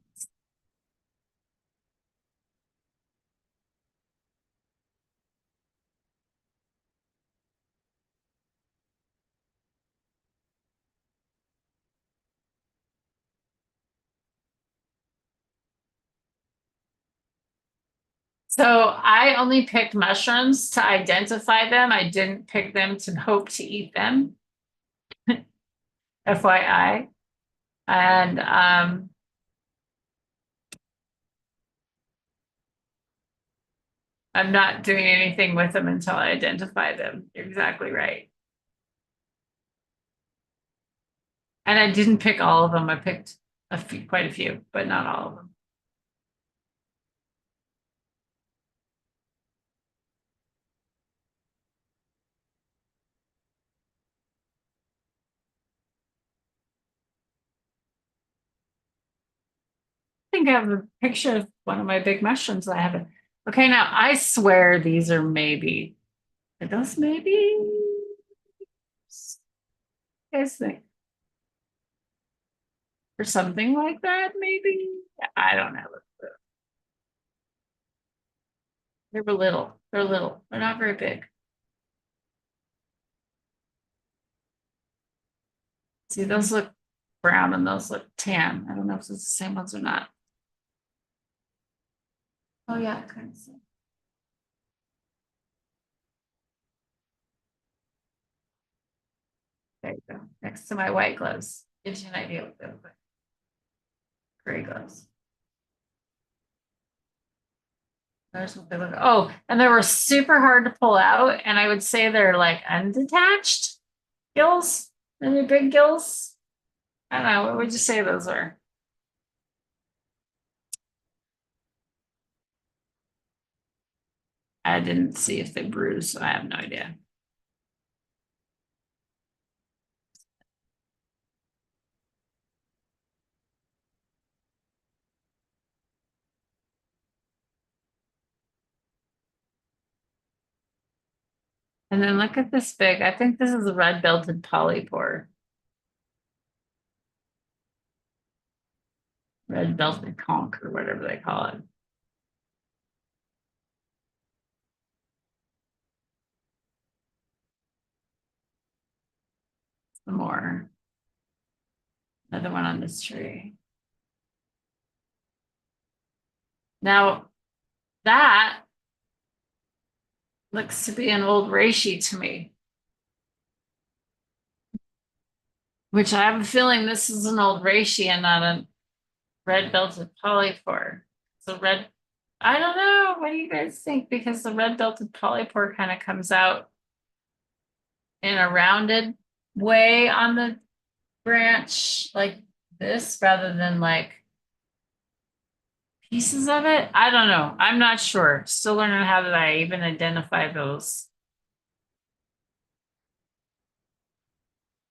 So I only picked mushrooms to identify them. I didn't pick them to hope to eat them, FYI. And I'm not doing anything with them until I identify them. You're exactly right. And I didn't pick all of them. I picked a few, quite a few, but not all of them. I think I have a picture of one of my big mushrooms I haven't. Okay, now I swear these are maybe. Are those maybe? You guys think? Or something like that, maybe? I don't know. They're little. They're little. They're not very big. See, those look brown and those look tan. I don't know if it's the same ones or not. Oh yeah, kind of. There you go. Next to my white gloves. Gives you an idea what they look like. Gray gloves. There's what they look like. Oh, and they were super hard to pull out. And I would say they're like undetached gills. And they're big gills. I don't know. What would you say those are? I didn't see if they bruised, so I have no idea. And then look at this big. I think this is a red-belted polypore. Red-belted conch or whatever they call it. Some more. Another one on this tree. Now, that looks to be an old reishi to me. Which I have a feeling this is an old reishi and not a red-belted polypore. So red, I don't know. What do you guys think? Because the red-belted polypore kind of comes out in a rounded way on the branch like this rather than like pieces of it. I don't know. I'm not sure. Still learning how did I even identify those.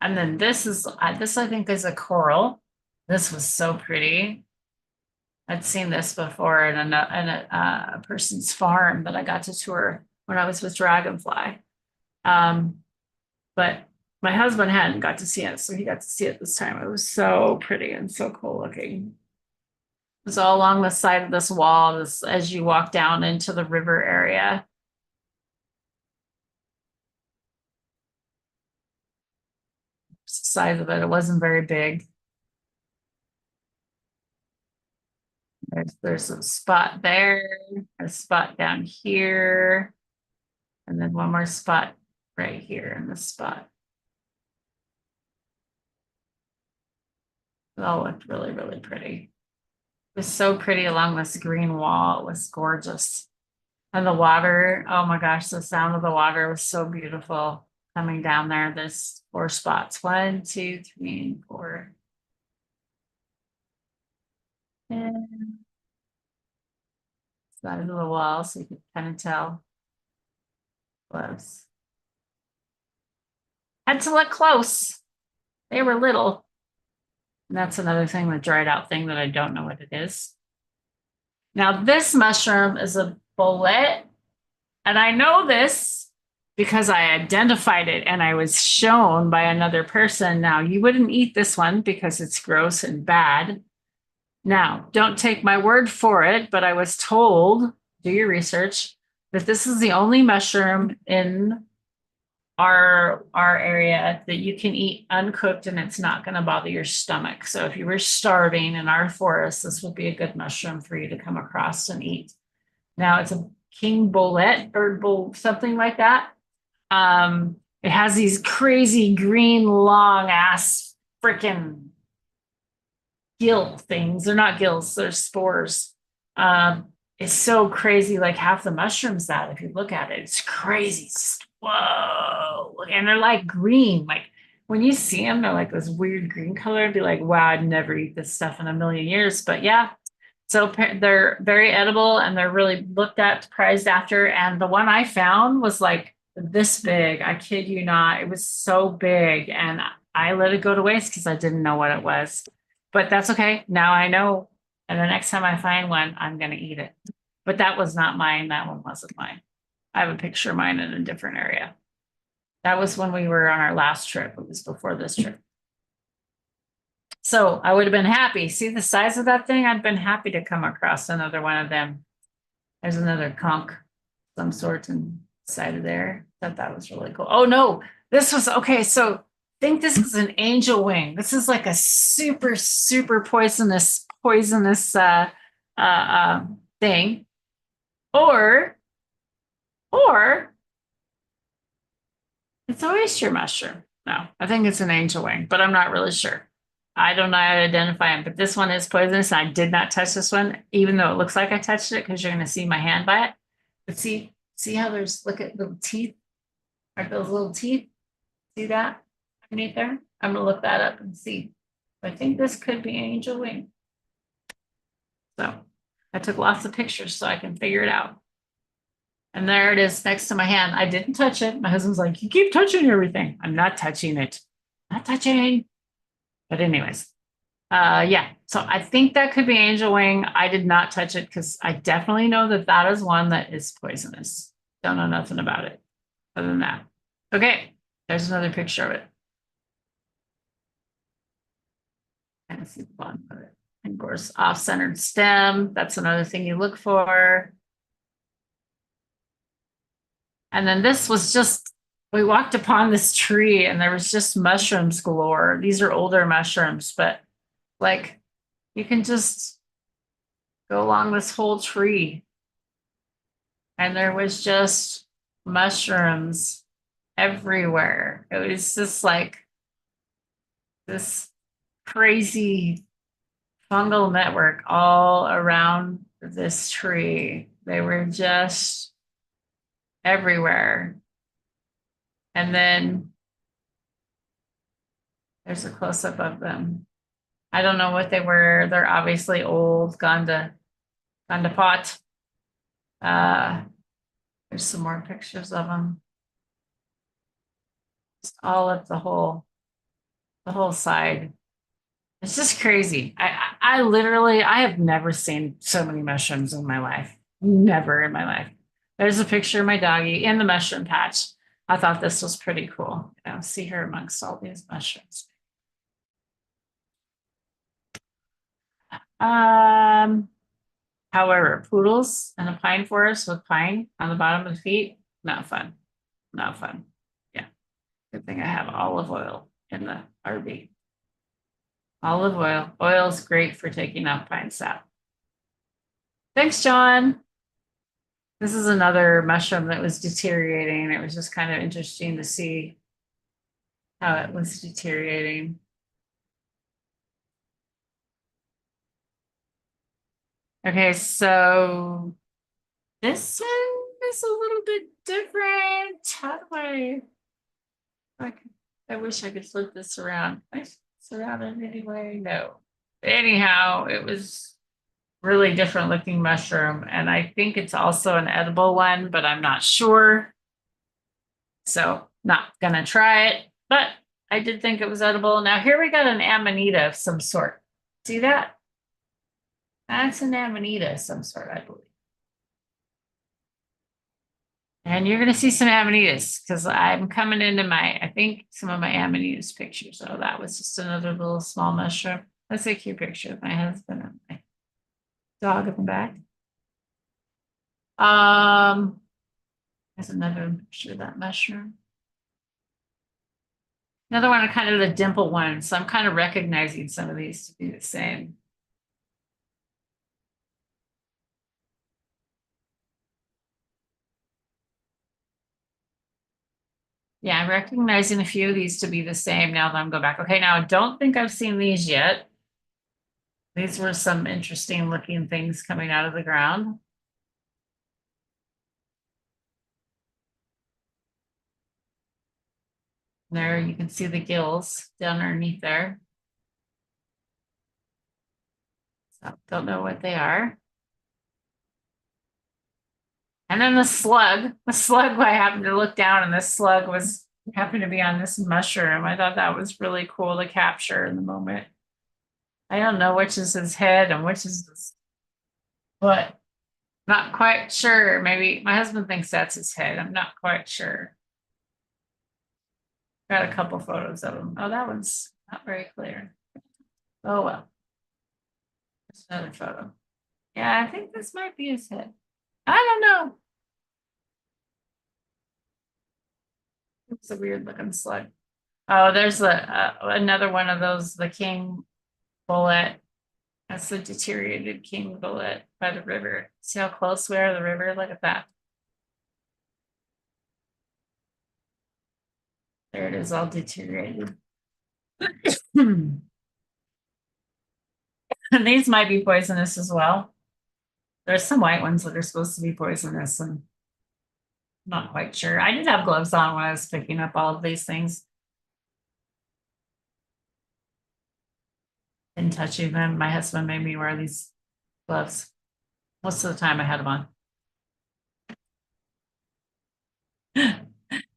And then this is this I think is a coral. This was so pretty. I'd seen this before in a person's farm that I got to tour when I was with Dragonfly. But my husband hadn't got to see it, so he got to see it this time. It was so pretty and so cool looking. It was all along the side of this wall, this as you walk down into the river area. Size of it, it wasn't very big. There's a spot there, a spot down here, and then one more spot right here in this spot. It all looked really, really pretty. It was so pretty along this green wall. It was gorgeous. And the water, oh my gosh, the sound of the water was so beautiful coming down there. There's 4 spots. 1, 2, 3, and 4. And side of the wall so you can kind of tell. Close. Had to look close. They were little. And that's another thing, the dried out thing that I don't know what it is. Now this mushroom is a bullet. And I know this because I identified it and I was shown by another person. Now, you wouldn't eat this one because it's gross and bad. Now, don't take my word for it, but I was told, do your research, that this is the only mushroom in our area that you can eat uncooked and it's not going to bother your stomach. So if you were starving in our forest, this would be a good mushroom for you to come across and eat. Now it's a king bullet or something like that. It has these crazy green long ass freaking gill things. They're not gills, they're spores. It's so crazy, like half the mushrooms that if you look at it, it's crazy. It's just, whoa. And they're like green. Like when you see them, they're like this weird green color. Be like, wow, I'd never eat this stuff in a million years. But yeah, so they're very edible and they're really looked at, prized after. And the one I found was like this big. I kid you not. It was so big and I let it go to waste because I didn't know what it was. But that's okay. Now I know. And the next time I find one, I'm going to eat it. But that was not mine. That one wasn't mine. I have a picture of mine in a different area. That was when we were on our last trip. It was before this trip. So I would have been happy. See the size of that thing? I'd been happy to come across another one of them. There's another conch, some sort inside of there. Thought that was really cool. Oh no, this was okay. So I think this is an angel wing. This is like a super, super poisonous thing. Or it's an oyster mushroom. No, I think it's an angel wing, but I'm not really sure. I don't know how to identify them, but this one is poisonous. I did not touch this one, even though it looks like I touched it, because you're going to see my hand by it. But see how there's, look at little teeth. Are those little teeth? See that underneath there? I'm going to look that up and see. But I think this could be angel wing. So I took lots of pictures so I can figure it out. And there it is next to my hand. I didn't touch it. My husband's like, you keep touching everything. I'm not touching it. Not touching. But anyways, yeah. So I think that could be angel wing. I did not touch it because I definitely know that that is one that is poisonous. Don't know nothing about it other than that. Okay, there's another picture of it. Kind of see the bottom of it. And of course, off-centered stem. That's another thing you look for. And then this was just, we walked upon this tree and there was just mushrooms galore. These are older mushrooms, but like you can just go along this whole tree. And there was just mushrooms everywhere. It was just like this crazy fungal network all around this tree. They were just everywhere. And then there's a close-up of them. I don't know what they were. They're obviously old, gone to pot. There's some more pictures of them. Just all up the whole side. It's just crazy. I literally, I have never seen so many mushrooms in my life. Never in my life. There's a picture of my doggie in the mushroom patch. I thought this was pretty cool. You know, see her amongst all these mushrooms. However, poodles in a pine forest with pine on the bottom of the feet, not fun. Not fun. Yeah. Good thing I have olive oil in the RV. Olive oil. Oil is great for taking off pine sap. Thanks, John. This is another mushroom that was deteriorating. It was just kind of interesting to see how it was deteriorating. Okay, so this one is a little bit different. How do I wish I could flip this around. I surround it anyway. No. Anyhow, it was really different looking mushroom. And I think it's also an edible one, but I'm not sure. So not gonna try it, but I did think it was edible. Now here we got an amanita of some sort. See that? That's an amanita of some sort, I believe. And you're gonna see some amanitas because I'm coming into I think some of my amanitas pictures. So that was just another little small mushroom. That's a cute picture of my husband and my dog in the back. There's another picture of that mushroom. Another one are kind of the dimple ones. So I'm kind of recognizing some of these to be the same. Yeah, I'm recognizing a few of these to be the same now that I'm going back. Okay, now I don't think I've seen these yet. These were some interesting looking things coming out of the ground. There you can see the gills down underneath there. So don't know what they are. And then the slug, I happened to look down and this slug happened to be on this mushroom. I thought that was really cool to capture in the moment. I don't know which is his head and which is his foot. Not quite sure. Maybe my husband thinks that's his head. I'm not quite sure. Got a couple photos of him. Oh, that one's not very clear. Oh well. There's another photo. Yeah, I think this might be his head. I don't know. It's a weird looking slug. Oh, there's another one of those, the king bullet. That's the deteriorated king bullet by the river. See how close we are to the river? Look at that. There it is, all deteriorated. And these might be poisonous as well. There's some white ones that are supposed to be poisonous, and I'm not quite sure. I did have gloves on when I was picking up all of these things and touching them. My husband made me wear these gloves. Most of the time I had them on.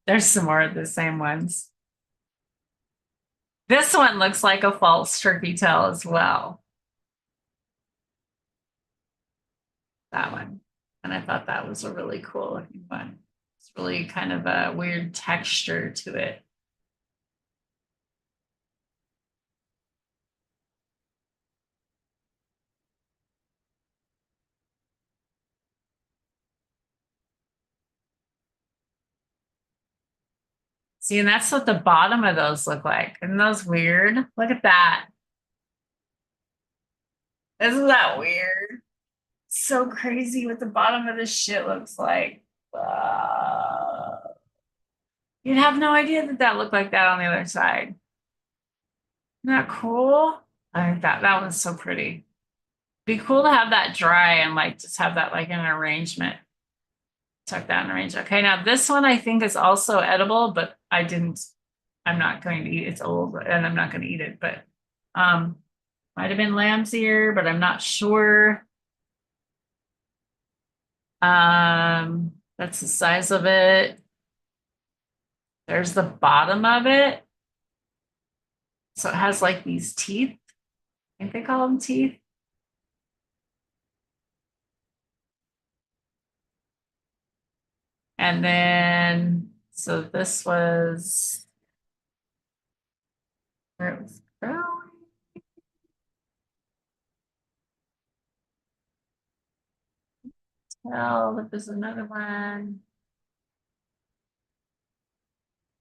There's some more of the same ones. This one looks like a false turkey tail as well. That one. And I thought that was a really cool looking one. It's really kind of a weird texture to it. See, and that's what the bottom of those look like. Isn't those weird? Look at that. Isn't that weird? So crazy what the bottom of this shit looks like. You'd have no idea that that looked like that on the other side. Isn't that cool? I think that one's so pretty. Be cool to have that dry and like just have that like in an arrangement. Tuck that in a range. Okay, now this one I think is also edible, but I'm not going to eat it. It's old and I'm not going to eat it, but might have been lamb's ear, but I'm not sure. That's the size of it. There's the bottom of it. So it has like these teeth. I think they call them teeth. And then, so this was where it was growing. Oh, there's another one.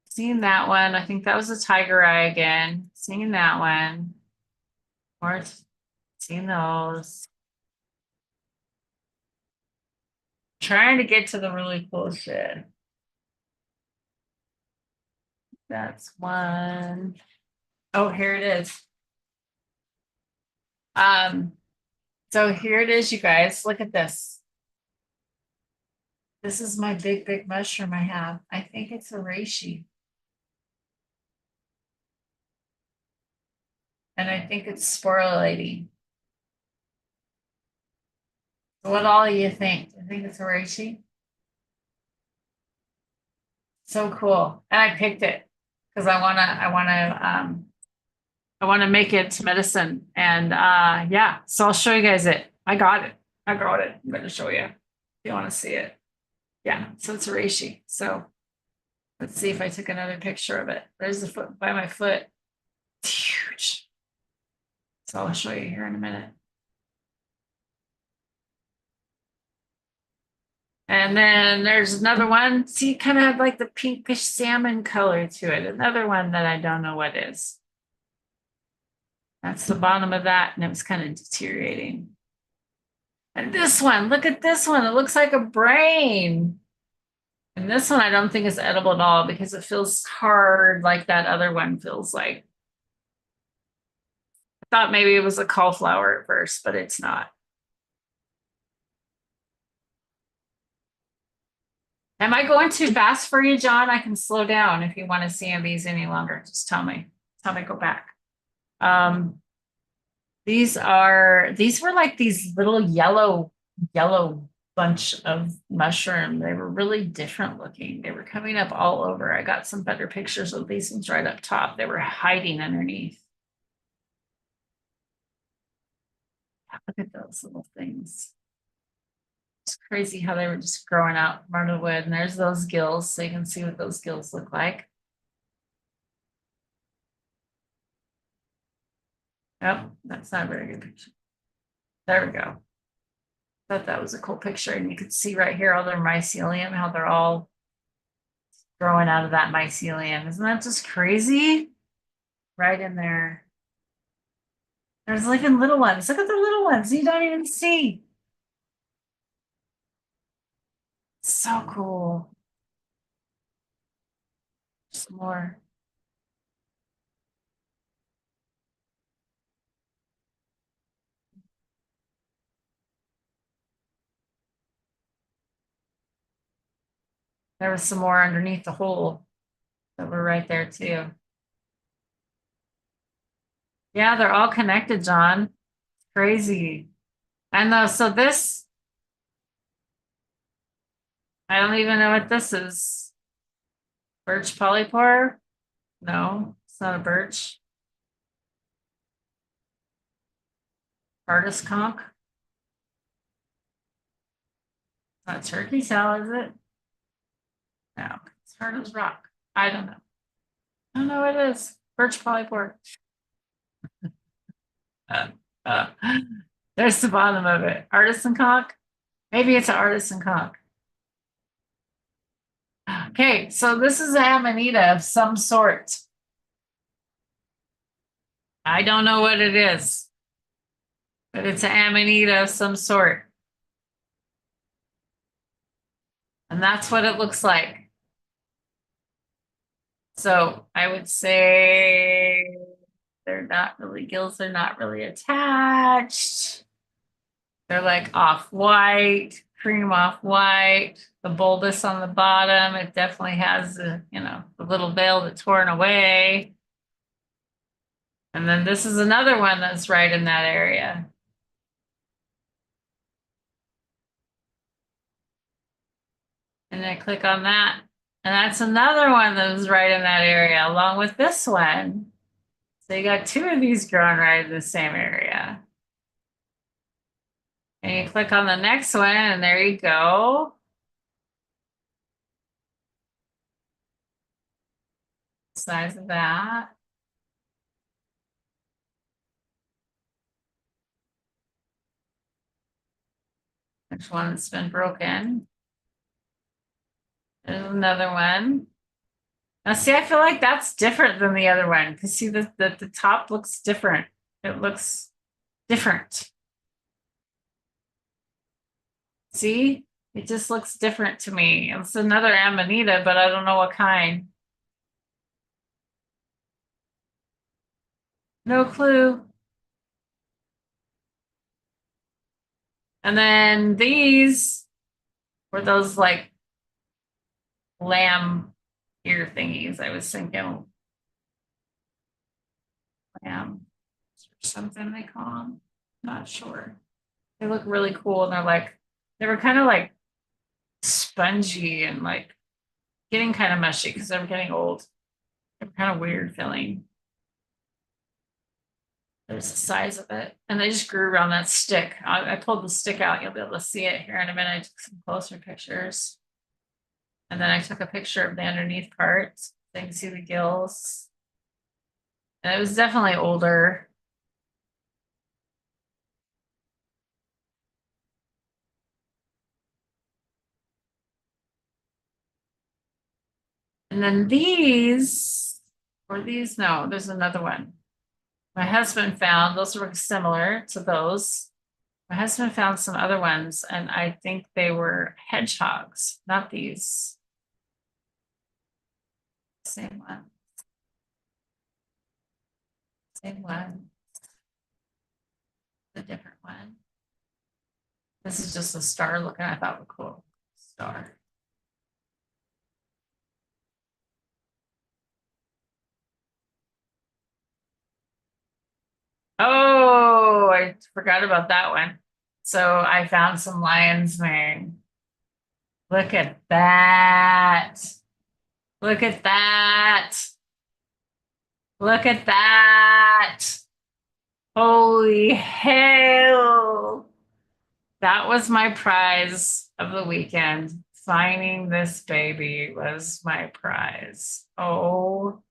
Seeing that one. I think that was a tiger eye again. Seeing that one. Or seeing those. Trying to get to the really cool shit. That's one. Oh, here it is. So here it is, you guys. Look at this. This is my big mushroom I have. I think it's a reishi. And I think it's sporulating. What all do you think? Do you think it's a reishi? So cool. And I picked it because I wanna make it to medicine. And yeah, so I'll show you guys it. I got it. I got it. I'm gonna show you if you want to see it. Yeah, so it's a reishi. So let's see if I took another picture of it. There's the foot by my foot. It's huge. So I'll show you here in a minute. And then there's another one. See, kind of have like the pinkish salmon color to it. Another one that I don't know what is. That's the bottom of that, and it was kind of deteriorating. And this one, look at this one. It looks like a brain. And this one I don't think is edible at all because it feels hard like that other one feels like. I thought maybe it was a cauliflower at first, but it's not. Am I going too fast for you, John? I can slow down if you want to see these any longer. Just tell me. Tell me, go back. These were like these little yellow bunch of mushroom. They were really different looking. They were coming up all over. I got some better pictures of these ones right up top. They were hiding underneath. Look at those little things. It's crazy how they were just growing out from under the wood. And there's those gills, so you can see what those gills look like. Oh, that's not a very good picture. There we go. Thought that was a cool picture. And you could see right here all their mycelium, how they're all growing out of that mycelium. Isn't that just crazy? Right in there. There's like in little ones. Look at the little ones. You don't even see. So cool. Some more. There was some more underneath the hole that were right there too. Yeah, they're all connected, John. Crazy. And so this, I don't even know what this is. Birch polypore? No, it's not a birch. Artist conch? Not turkey tail, is it? No, it's hard as rock. I don't know. I don't know what it is. Birch polypore. Uh, uh, there's the bottom of it. Artisan conch? Maybe it's an artisan conch. Okay, so this is an amanita of some sort. I don't know what it is, but it's an amanita of some sort. And that's what it looks like. So I would say they're not really gills, they're not really attached. They're like off-white, cream off-white. The bulbous on the bottom, it definitely has the little veil that's torn away. And then this is another one that's right in that area. And I click on that. And that's another one that was right in that area, along with this one. So you got two of these growing right in the same area. And you click on the next one, and there you go. Size of that. There's one that's been broken. There's another one. Now, see, I feel like that's different than the other one because see, the top looks different. It looks different. See, it just looks different to me. It's another amanita, but I don't know what kind. No clue. And then these were those like lamb ear thingies. I was thinking lamb or something they call them. Not sure. They look really cool, and they were kind of like spongy and like getting kind of mushy because they were getting old. They're kind of weird feeling. There's the size of it. And they just grew around that stick. I pulled the stick out. You'll be able to see it here in a minute. I took some closer pictures. And then I took a picture of the underneath part so you can see the gills. And it was definitely older. And then these, or these, no, there's another one. My husband found, those were similar to those. My husband found some other ones, and I think they were hedgehogs, not these. Same one. Same one. A different one. This is just a star looking. I thought was cool. Star. Oh, I forgot about that one. So I found some lion's mane. Look at that. Look at that. Look at that. Holy hell. That was my prize of the weekend. Finding this baby was my prize. Oh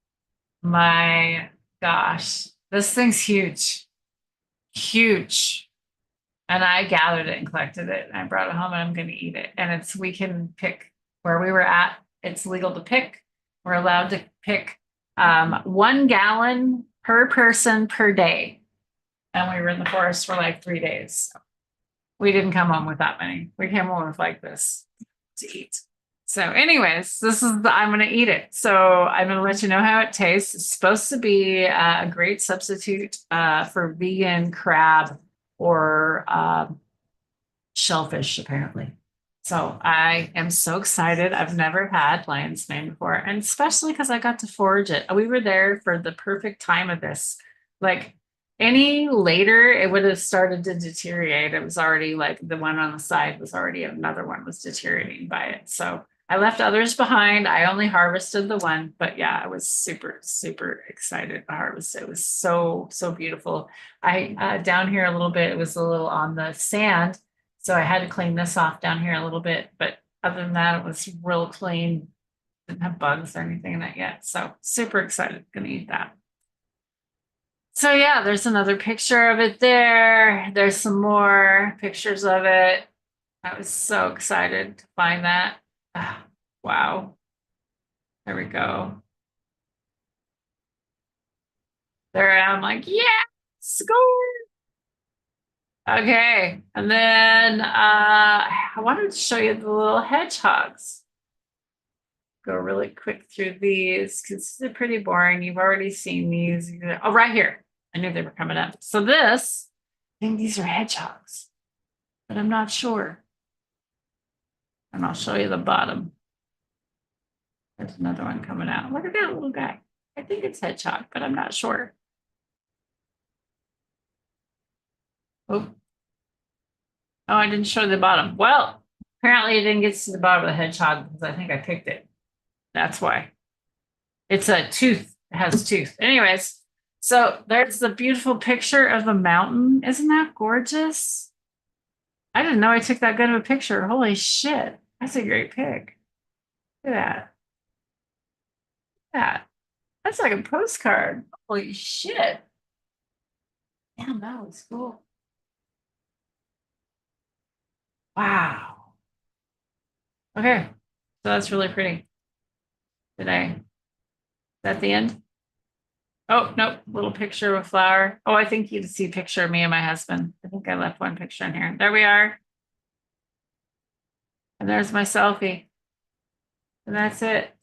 my gosh. This thing's huge. Huge. And I gathered it and collected it. And I brought it home and I'm going to eat it. And we can pick where we were at. It's legal to pick. We're allowed to pick 1 gallon per person per day. And we were in the forest for like 3 days. We didn't come home with that many. We came home with like this to eat. So, anyways, I'm going to eat it. So, I'm going to let you know how it tastes. It's supposed to be a great substitute for vegan crab or shellfish, apparently. So, I am so excited. I've never had lion's mane before, and especially because I got to forage it. We were there for the perfect time of this. Like, any later, it would have started to deteriorate. It was already like the one on the side was already another one was deteriorating by it. So I left others behind. I only harvested the one, but yeah, I was super, super excited to harvest it. It was so, so beautiful. I down here a little bit, it was a little on the sand. So I had to clean this off down here a little bit, but other than that, it was real clean. Didn't have bugs or anything in it yet. So super excited, gonna eat that. So yeah, there's another picture of it there. There's some more pictures of it. I was so excited to find that. Ah, wow. There we go. There I am like, yeah, score. Okay. And then I wanted to show you the little hedgehogs. Go really quick through these because they're pretty boring. You've already seen these. Oh, right here. I knew they were coming up. So this, I think these are hedgehogs, but I'm not sure. And I'll show you the bottom. There's another one coming out. Look at that little guy. I think it's hedgehog, but I'm not sure. Oh, oh, I didn't show the bottom. Well, apparently it didn't get to the bottom of the hedgehog because I think I picked it. That's why. It's a tooth. It has tooth. Anyways, so there's the beautiful picture of the mountain. Isn't that gorgeous? I didn't know I took that good of a picture. Holy shit. That's a great pic. Look at that. Look at that. That's like a postcard. Holy shit. Damn, that was cool. Wow. Okay. So that's really pretty. Is that the end? Oh, nope. Little picture of a flower. Oh, I think you can see a picture of me and my husband. I think I left one picture in here. There we are. And there's my selfie. And that's it.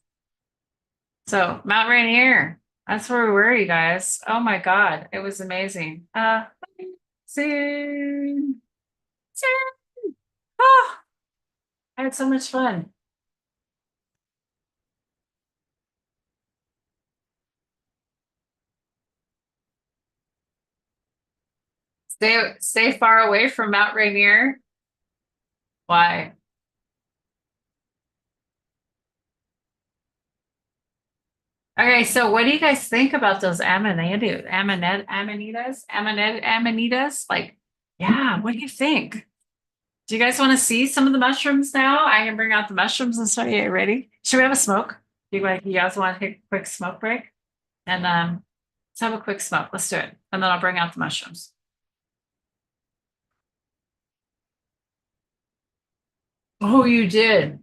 So Mount Rainier. That's where we were, you guys. Oh my God. It was amazing. Soon. Soon. Oh, I had so much fun. Stay far away from Mount Rainier. Why? Okay, so what do you guys think about those amanitas? Like, yeah, what do you think? Do you guys want to see some of the mushrooms now? I can bring out the mushrooms and show you. Ready? Should we have a smoke? You guys want to take a quick smoke break? And let's have a quick smoke. Let's do it. And then I'll bring out the mushrooms. Oh, you did.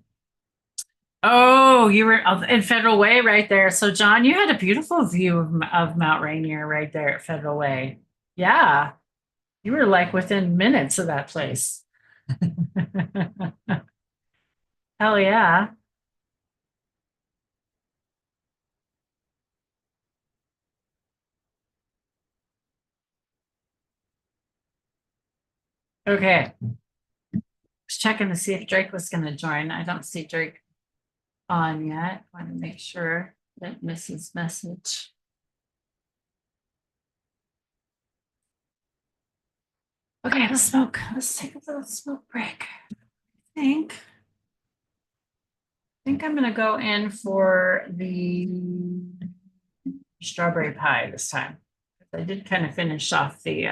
Oh, you were in Federal Way right there. So, John, you had a beautiful view of Mount Rainier right there at Federal Way. Yeah, you were like within minutes of that place. Hell yeah. Okay. Was checking to see if Drake was going to join. I don't see Drake on yet. Want to make sure that miss his message. Okay, let's smoke. Let's take a little smoke break. I think I'm gonna go in for the strawberry pie this time. I did kind of finish off the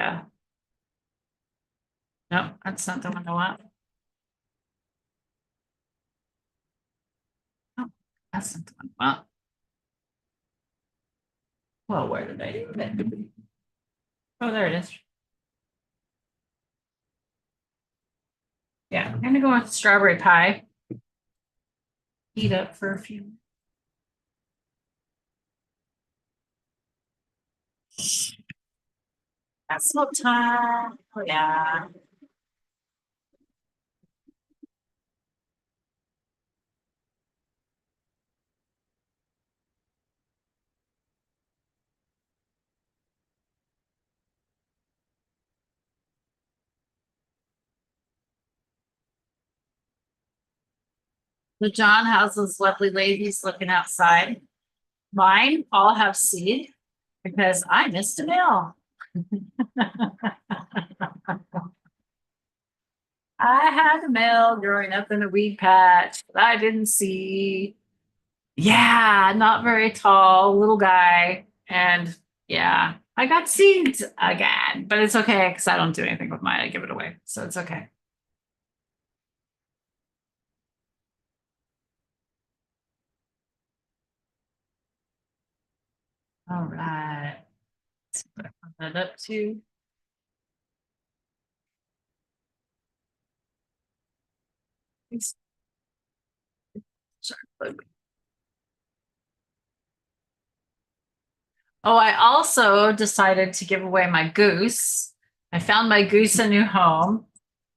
no, that's not the one I want. Oh, that's not the one I want. Well, where did I do it? Oh, there it is. Yeah, I'm gonna go with strawberry pie. Heat up for a few. That's no time. Oh yeah. The John has those lovely ladies looking outside. Mine all have seed because I missed a mail. I had a male growing up in a weed patch that I didn't see. Yeah, not very tall, little guy. And yeah, I got seeds again, but it's okay because I don't do anything with mine. I give it away. So it's okay. All right. Let's put that up too. Sorry. Oh, I also decided to give away my goose. I found my goose a new home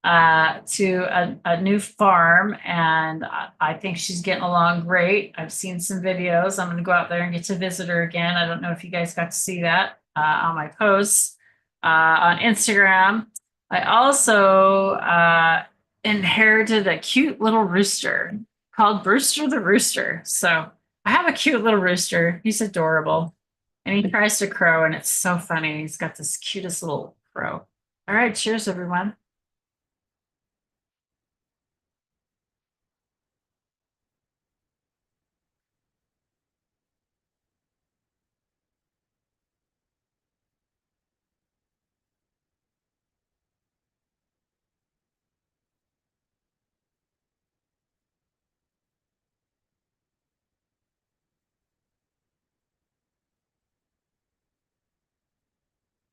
to a new farm, and I think she's getting along great. I've seen some videos. I'm going to go out there and get to visit her again. I don't know if you guys got to see that on my posts on Instagram. I also inherited a cute little rooster called Brewster the Rooster. So I have a cute little rooster. He's adorable. And he tries to crow, and it's so funny. He's got this cutest little crow. All right, cheers, everyone.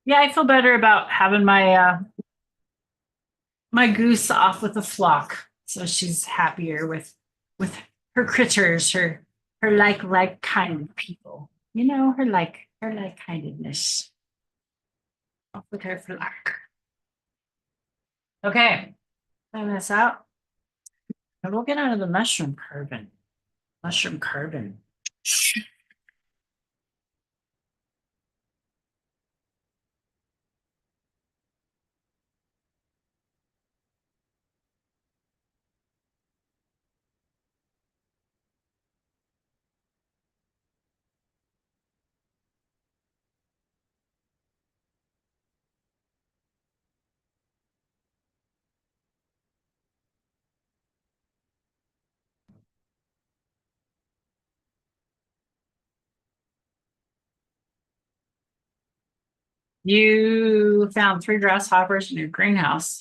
Yeah, I feel better about having my goose off with the flock. So she's happier with her critters, her like kind of people. You know, her like kindedness. Off with her flock. Okay, clean this out. And we'll get out of the mushroom carbon. Mushroom carbon. You found 3 grasshoppers in your greenhouse.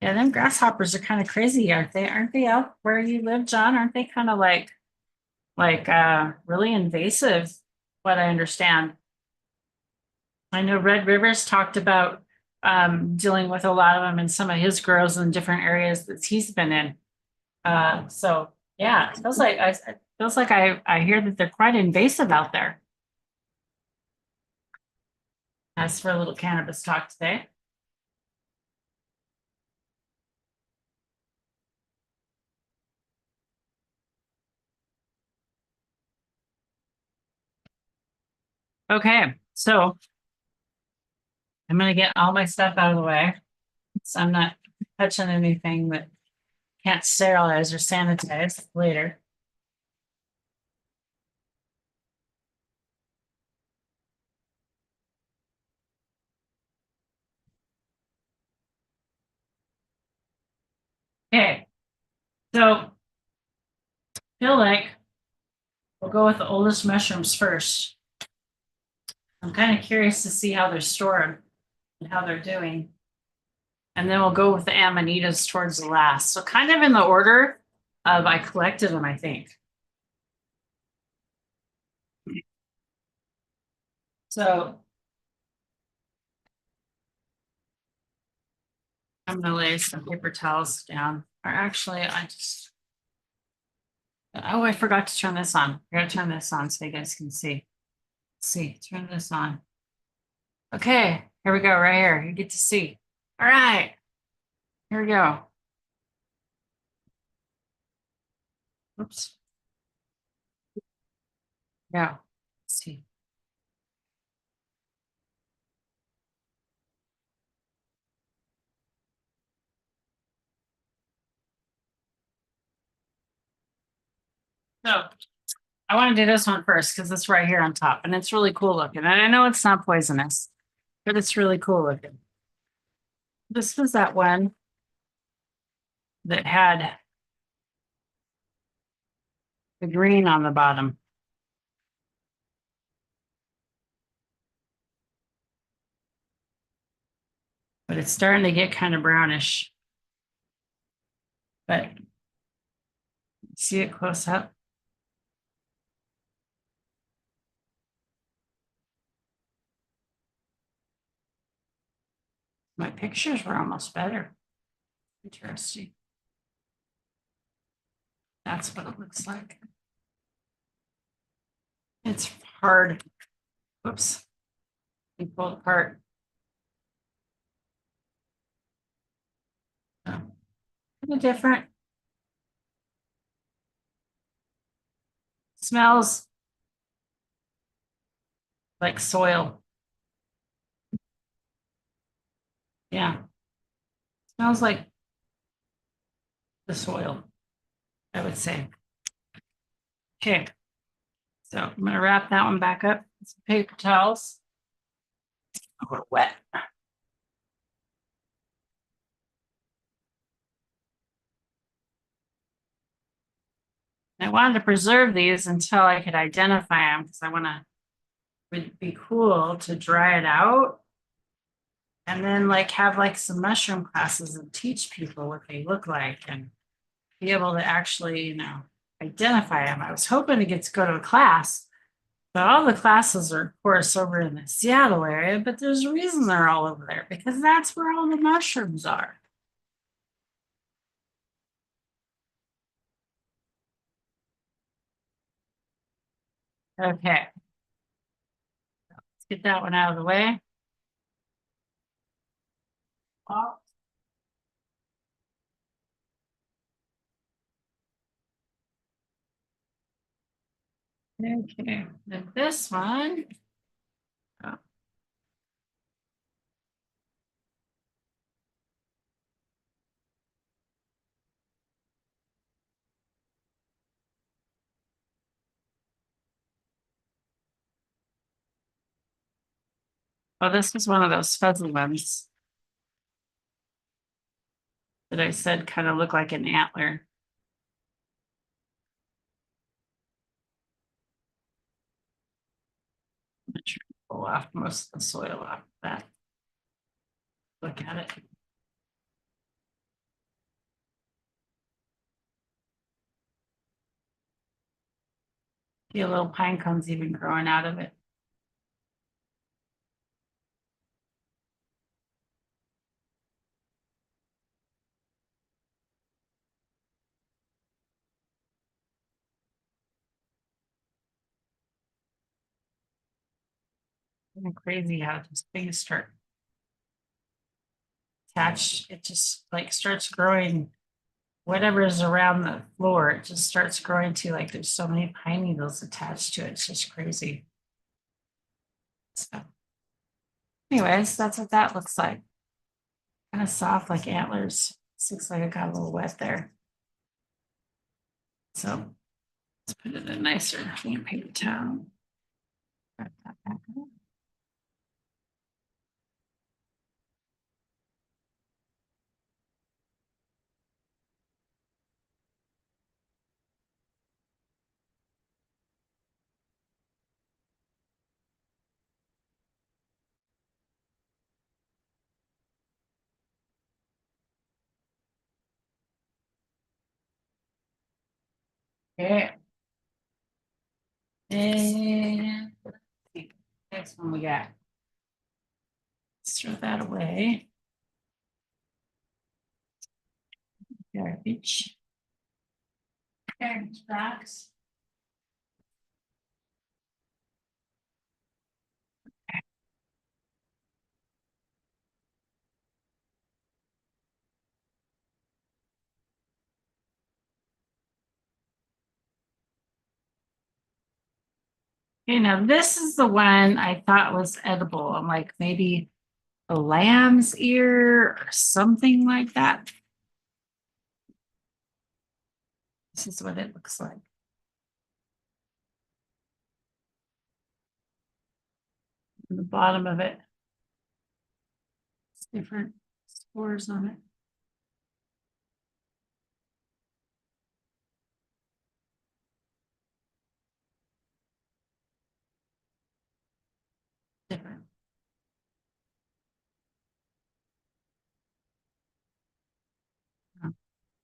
Yeah, them grasshoppers are kind of crazy, aren't they? Aren't they out where you live, John? Aren't they kind of like really invasive, what I understand? I know Red Rivers talked about dealing with a lot of them in some of his grows in different areas that he's been in. So yeah, it feels like I hear that they're quite invasive out there. As for a little cannabis talk today. Okay, so I'm gonna get all my stuff out of the way. So I'm not touching anything that can't sterilize or sanitize later. Okay, so feel like we'll go with the oldest mushrooms first. I'm kind of curious to see how they're stored and how they're doing. And then we'll go with the amanitas towards the last. So kind of in the order of I collected them, I think. So I'm gonna lay some paper towels down. Or actually, oh, I forgot to turn this on. I gotta turn this on so you guys can see. Let's see, turn this on. Okay, here we go, right here. You get to see. All right, here we go. Oops. Yeah. Let's see. So I want to do this one first because it's right here on top and it's really cool looking. And I know it's not poisonous, but it's really cool looking. This was that one that had the green on the bottom, but it's starting to get kind of brownish. But see it close up. My pictures were almost better. Interesting. That's what it looks like. It's hard. Whoops. We pulled apart. So, kind of different. Smells like soil. Yeah. Smells like the soil, I would say. Okay. So I'm going to wrap that one back up with some paper towels. A little wet. I wanted to preserve these until I could identify them because I want to, it'd be cool to dry it out and then like have like some mushroom classes and teach people what they look like and be able to actually, identify them. I was hoping to get to go to a class, but all the classes are, of course, over in the Seattle area, but there's a reason they're all over there because that's where all the mushrooms are. Okay, let's get that one out of the way. Oh, okay, then this one. Oh, oh, this was one of those fuzzy ones that I said kind of look like an antler. pull off most of the soil off that. Look at it. See a little pine cones even growing out of it. Kind of crazy how just things start attached. It just like starts growing. Whatever is around the floor, it just starts growing to like there's so many pine needles attached to it. It's just crazy. So, anyways, that's what that looks like. Kind of soft like antlers. This looks like it got a little wet there. So let's put it in a nicer paper towel. Wrap that back up. Okay. And let's see. Next one we got. Let's throw that away. Garbage. Garbage box. Okay, now this is the one I thought was edible. I'm like, maybe a lamb's ear or something like that. This is what it looks like. On the bottom of it, it's different spores on it. Different.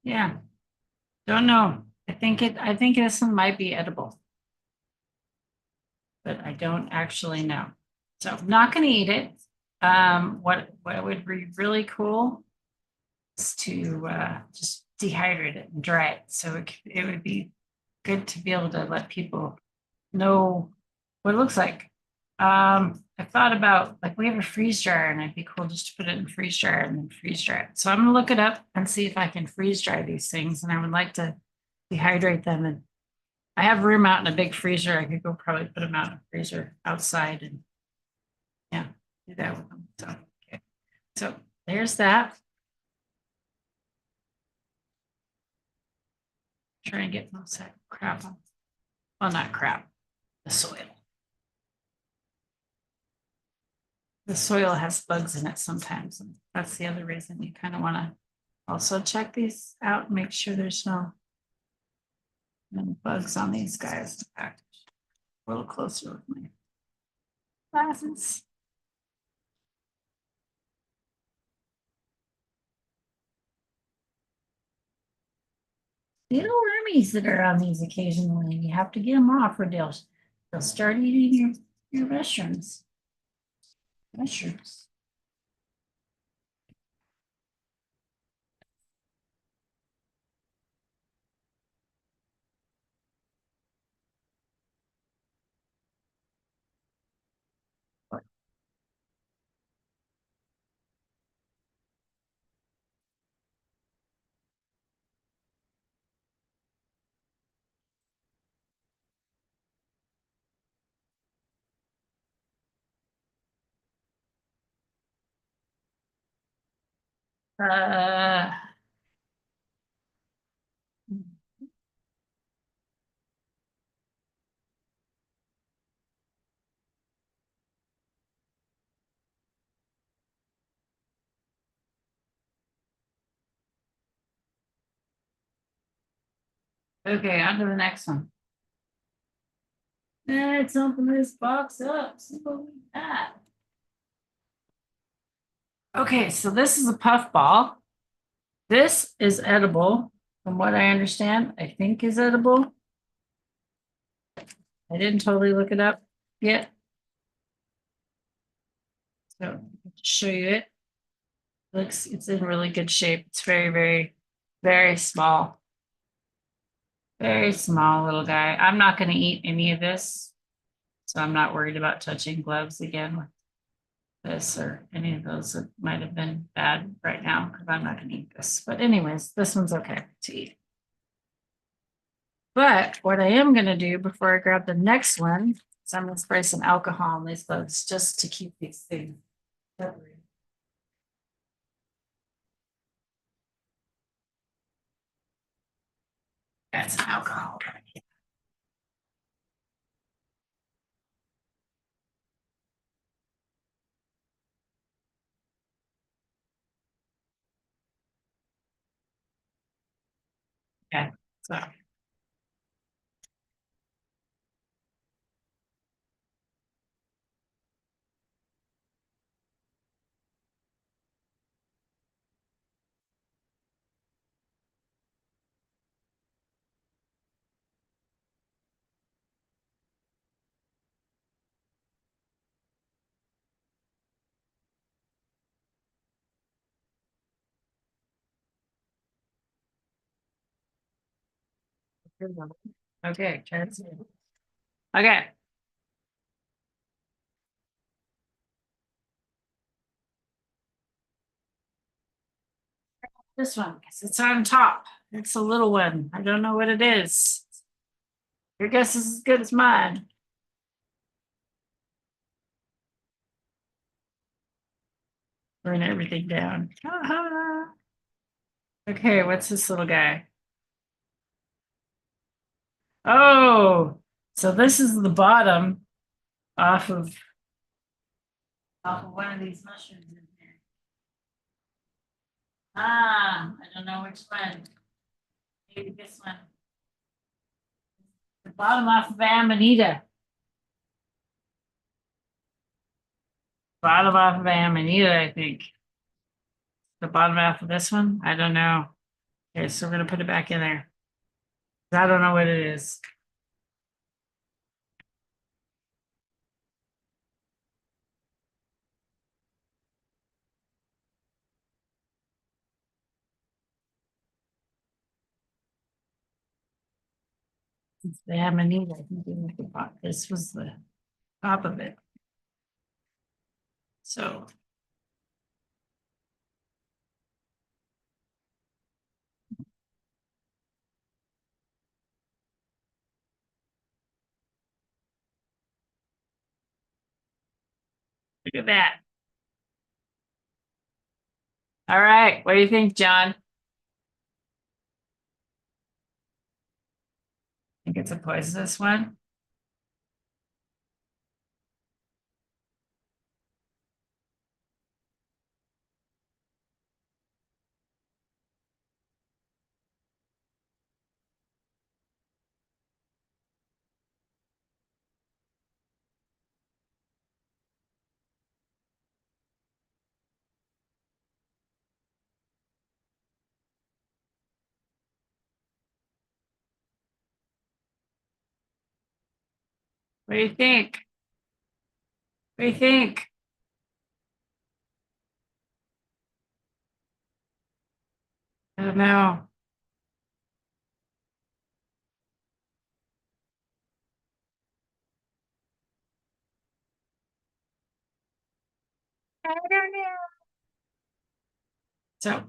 Yeah, don't know. I think this one might be edible, but I don't actually know. So I'm not going to eat it. What would be really cool is to just dehydrate it and dry it. So it would be good to be able to let people know what it looks like. I thought about like we have a freeze dryer and it'd be cool just to put it in freeze dryer and then freeze dry it. So I'm gonna look it up and see if I can freeze dry these things. And I would like to dehydrate them. And I have room out in a big freezer. I could go probably put them out in a freezer outside and yeah, do that with them. So okay. So there's that. Try and get most of that crap on. Well, not crap, the soil. The soil has bugs in it sometimes. And that's the other reason you kind of want to also check these out and make sure there's no bugs on these guys. In fact, a little closer with my glasses. Little wormies that are on these occasionally. You have to get them off or they'll start eating your mushrooms. Mushrooms. Uh, okay, on to the next one. Let's open this box up. See what we got. Okay, so this is a puff ball. This is edible, from what I understand. I think is edible. I didn't totally look it up yet. So I'll show you it. Looks, it's in really good shape. It's very, very, very small. Very small little guy. I'm not going to eat any of this. So I'm not worried about touching gloves again with this or any of those that might have been bad right now because I'm not going to eat this. But anyways, this one's okay to eat. But what I am going to do before I grab the next one is I'm going to spray some alcohol on these gloves just to keep these things separate. Got some alcohol. Okay, so okay, okay. This one, because it's on top. It's a little one. I don't know what it is. Your guess is as good as mine. Burn everything down. Okay, what's this little guy? Oh, so this is the bottom off of one of these mushrooms in here. I don't know which one. Maybe this one. The bottom off of Amanita. Bottom off of Amanita, I think. The bottom half of this one? I don't know. Okay, so we're gonna put it back in there. I don't know what it is. It's the Amanita. I think this was the top of it. So look at that. All right, what do you think, John? I think it's a poisonous one. What do you think? What do you think? I don't know. I don't know. So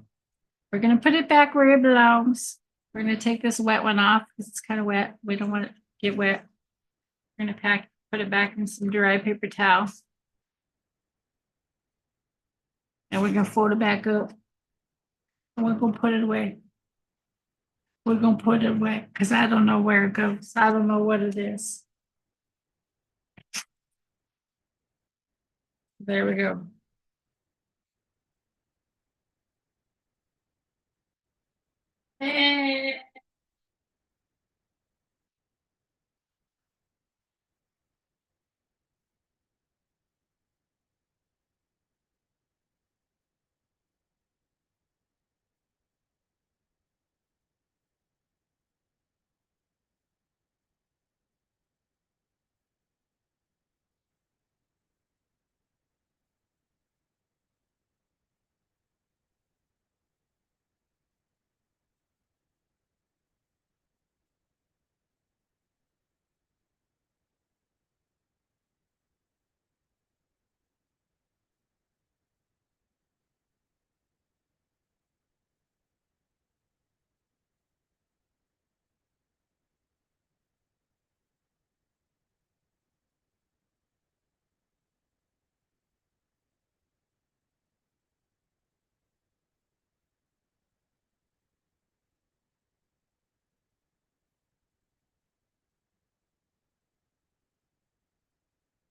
we're gonna put it back where it belongs. We're gonna take this wet one off because it's kind of wet. We don't want it to get wet. We're gonna put it back in some dry paper towel. And we're gonna fold it back up. And we're gonna put it away. We're gonna put it away because I don't know where it goes. I don't know what it is. There we go. Hey.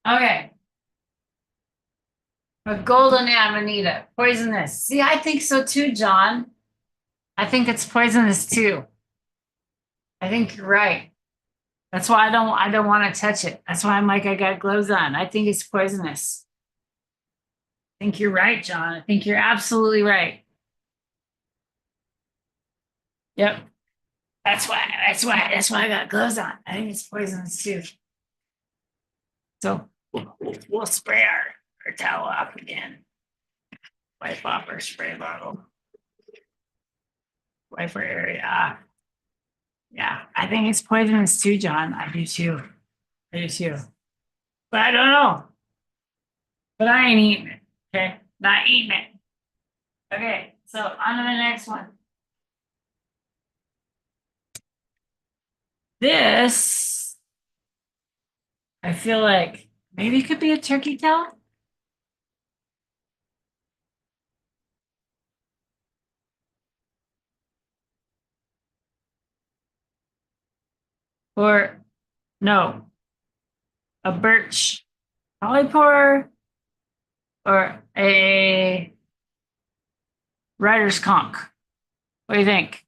Okay. A golden amanita, poisonous. See, I think so too, John. I think it's poisonous too. I think you're right. That's why I don't want to touch it. That's why I'm like, I got gloves on. I think it's poisonous. I think you're right, John. I think you're absolutely right. Yep. That's why I got gloves on. I think it's poisonous too. So we'll spray our towel off again. Wipe off our spray bottle. Wipe our area. Yeah, I think it's poisonous too, John. I do too. I do too. But I don't know. But I ain't eating it. Okay. Not eating it. Okay. So on to the next one. This, I feel like maybe it could be a turkey tail. Or no, a birch polypore or a rider's conch. What do you think?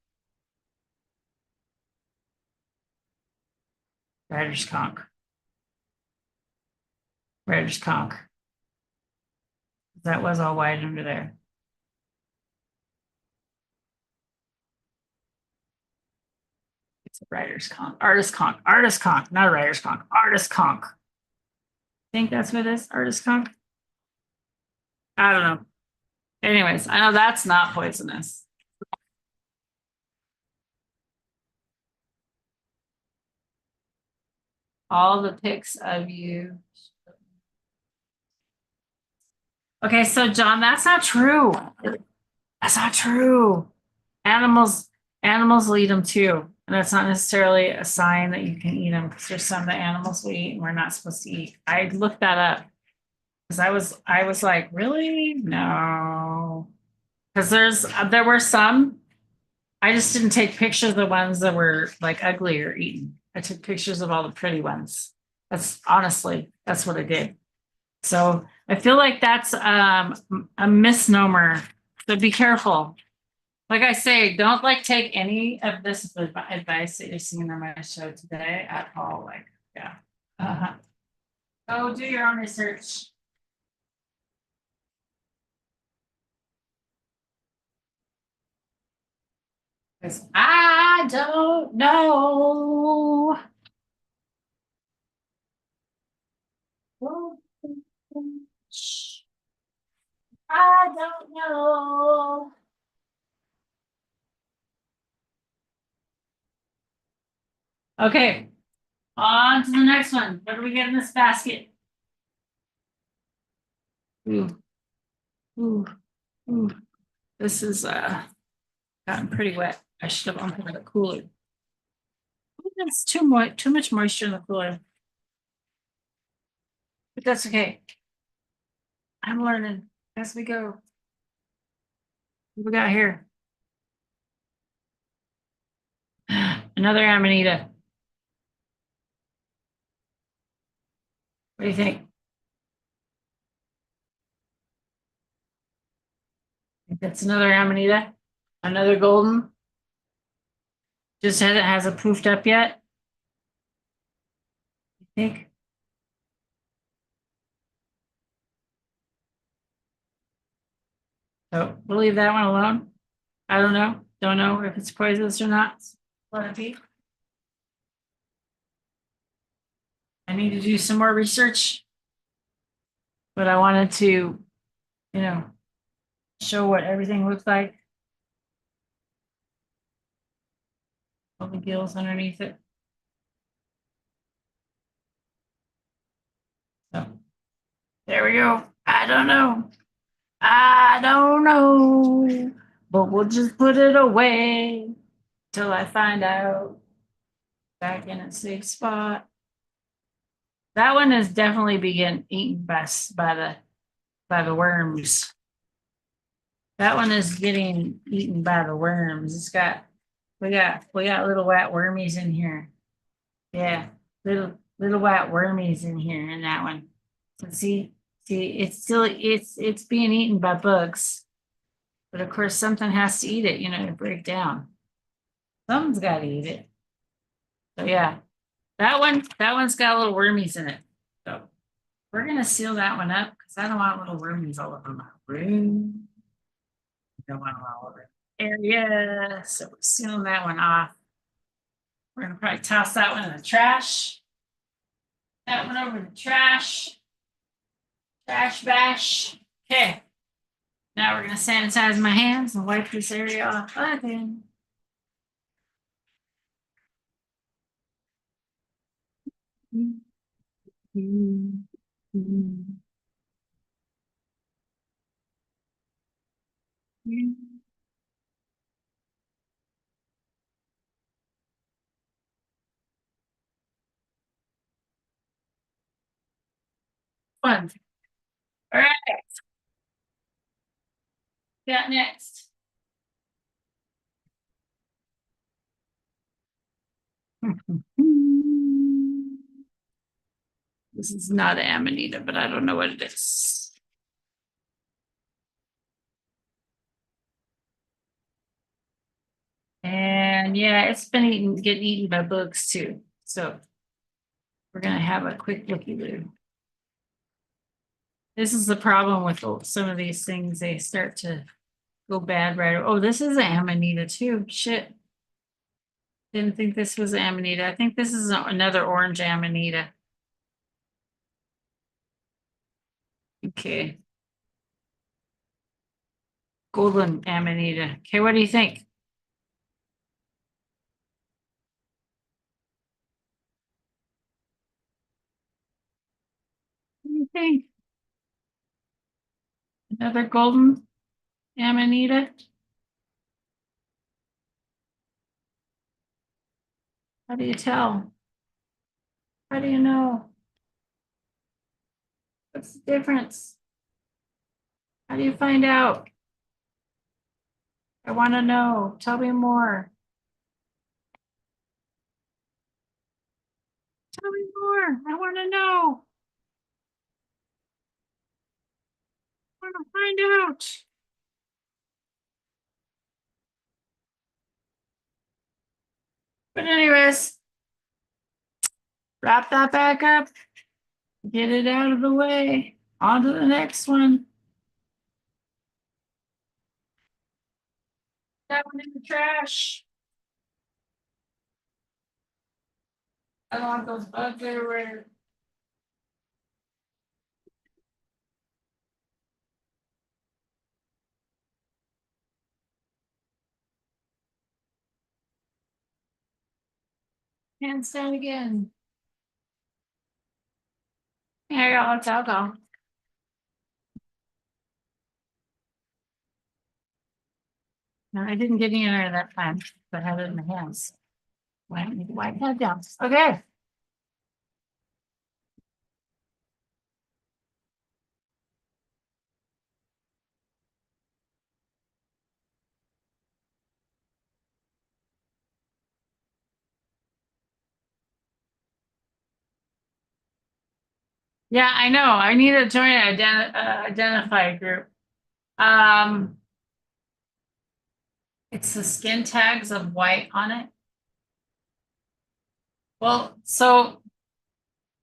Rider's conch. Rider's conch. That was all white under there. It's a rider's conch. Artist conch. Artist conch. Not a rider's conch. Artist conch. Think that's what it is? Artist conch? I don't know. Anyways, I know that's not poisonous. All the pics of you. Okay, so John, that's not true. That's not true. Animals will eat them too. And that's not necessarily a sign that you can eat them because there's some that animals will eat and we're not supposed to eat. I looked that up because I was like, really? No. Because there were some. I just didn't take pictures of the ones that were like ugly or eaten. I took pictures of all the pretty ones. That's what I did. So I feel like that's a misnomer. So be careful. Like I say, don't like take any of this advice that you're seeing on my show today at all. Like, yeah. Uh-huh. Go do your own research. Because I don't know. I don't know. Okay, on to the next one. What do we get in this basket? Ooh, ooh, ooh. This is gotten pretty wet. I should have opened the cooler. That's too much moisture in the cooler. But that's okay. I'm learning as we go. What we got here? Another amanita. What do you think? Think that's another amanita? Another golden? Just hasn't poofed up yet? You think? So we'll leave that one alone. I don't know. Don't know if it's poisonous or not. Let it be. I need to do some more research, but I wanted to, you know, show what everything looks like. All the gills underneath it. So there we go. I don't know. I don't know, but we'll just put it away till I find out. Back in a safe spot. That one is definitely being eaten best by the worms. That one is getting eaten by the worms. We got little white wormies in here. Yeah, little white wormies in here in that one. So see, it's being eaten by bugs. But of course, something has to eat it, to break down. Something's got to eat it. So yeah, that one's got little wormies in it. So we're gonna seal that one up because I don't want little wormies all over my room. I don't want them all over the area. So we're sealing that one off. We're gonna probably toss that one in the trash. That one over the trash. Trash bash. Okay. Now we're gonna sanitize my hands and wipe this area off again. Fun. All right. Got next. This is not Amanita, but I don't know what it is. And yeah, it's been getting eaten by bugs too. So we're gonna have a quick looky loo. This is the problem with some of these things. They start to go bad right. Oh, this is Amanita too. Shit. Didn't think this was Amanita. I think this is another orange Amanita. Okay. Golden Amanita. Okay, what do you think? What do you think? Another golden Amanita? How do you tell? How do you know? What's the difference? How do you find out? I want to know. Tell me more. Tell me more. I want to know. I want to find out. But anyways, wrap that back up. Get it out of the way. On to the next one. That one in the trash. I don't want those bugs everywhere. Hands down again. There you go. It's alcohol. No, I didn't get any of that time, but I had it in my hands. Wipe that down. Okay. Yeah, I know. I need to join an identify group. Um, it's the skin tags of white on it. Well, so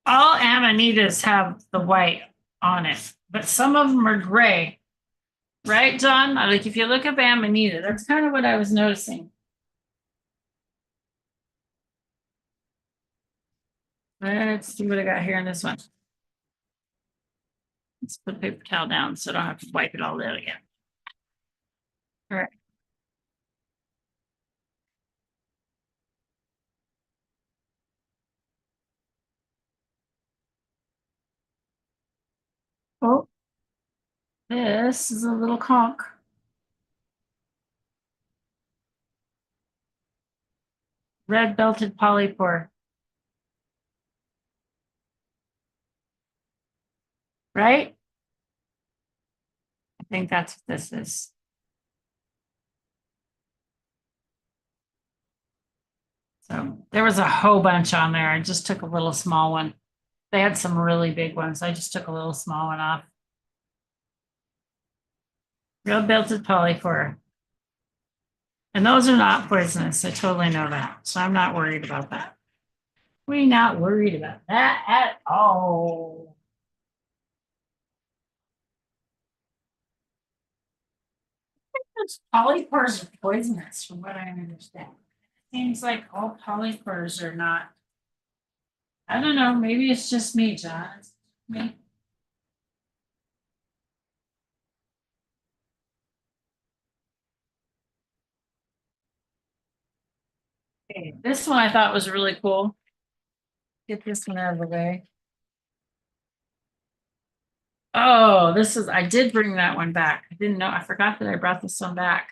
all Amanitas have the white on it, but some of them are gray. Right, John? Like if you look up Amanita, that's kind of what I was noticing. Let's see what I got here in this one. Let's put the paper towel down so I don't have to wipe it all out again. All right. Oh, this is a little conch. Red belted polypore. Right? I think that's what this is. So there was a whole bunch on there. I just took a little small one. They had some really big ones. I just took a little small one off. Real belted polypore. And those are not poisonous. I totally know that. So I'm not worried about that. We're not worried about that at all. Polypores are poisonous from what I understand. It seems like all polypores are not. I don't know. Maybe it's just me, John. It's me. Okay, this one I thought was really cool. Get this one out of the way. Oh, I did bring that one back. I didn't know, I forgot that I brought this one back.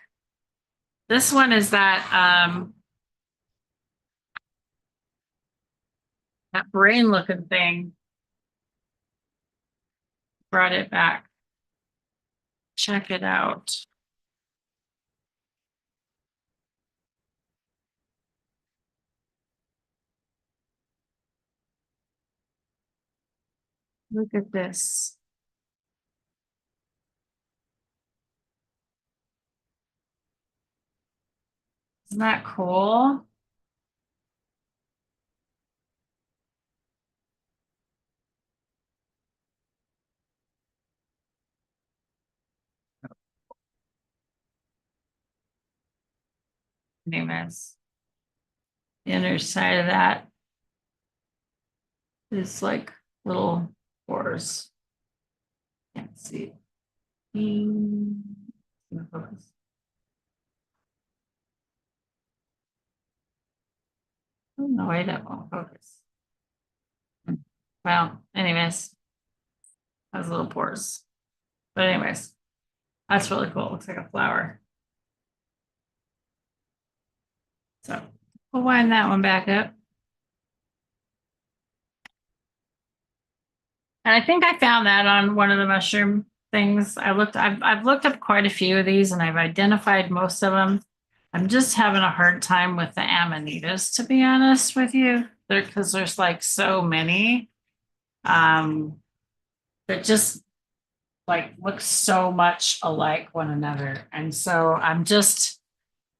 This one is that brain looking thing. Brought it back. Check it out. Look at this. Isn't that cool? Anyways, the inner side of that is like little pores. Can't see. Focus. Oh, no way that won't focus. Well, anyways, has little pores. But anyways, that's really cool. It looks like a flower. So we'll wind that one back up. And I think I found that on one of the mushroom things. I've looked up quite a few of these and I've identified most of them. I'm just having a hard time with the amanitas, to be honest with you. Because there's like so many that just like look so much alike one another. And so I'm just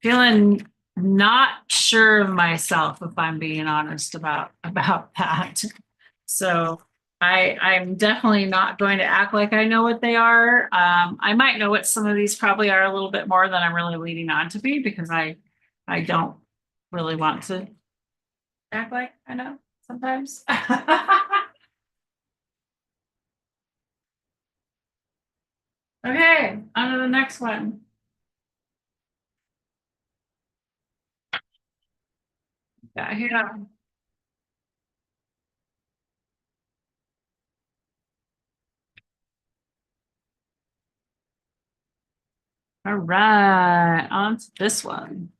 feeling not sure of myself, if I'm being honest about that. So I'm definitely not going to act like I know what they are. I might know what some of these probably are a little bit more than I'm really leading on to be, because I don't really want to act like I know sometimes. Okay, on to the next one. Yeah, here. All right, on to this one.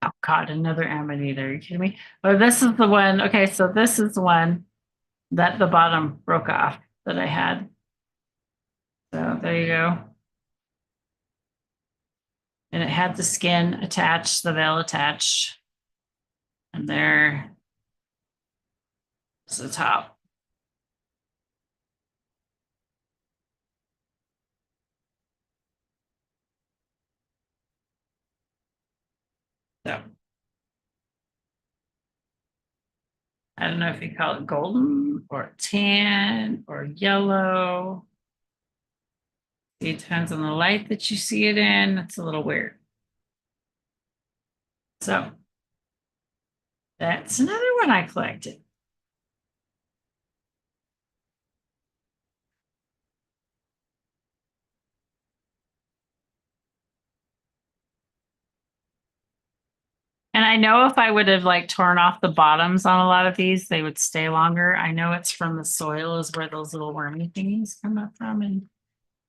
Oh God, another amanita. Are you kidding me? Oh, this is the one. Okay, so this is the one that the bottom broke off that I had. So there you go. And it had the skin attached, the veil attached. And there's the top. So I don't know if you call it golden or tan or yellow. It depends on the light that you see it in. It's a little weird. So that's another one I collected. And I know if I would have like torn off the bottoms on a lot of these, they would stay longer. I know it's from the soil is where those little wormy thingies come up from, and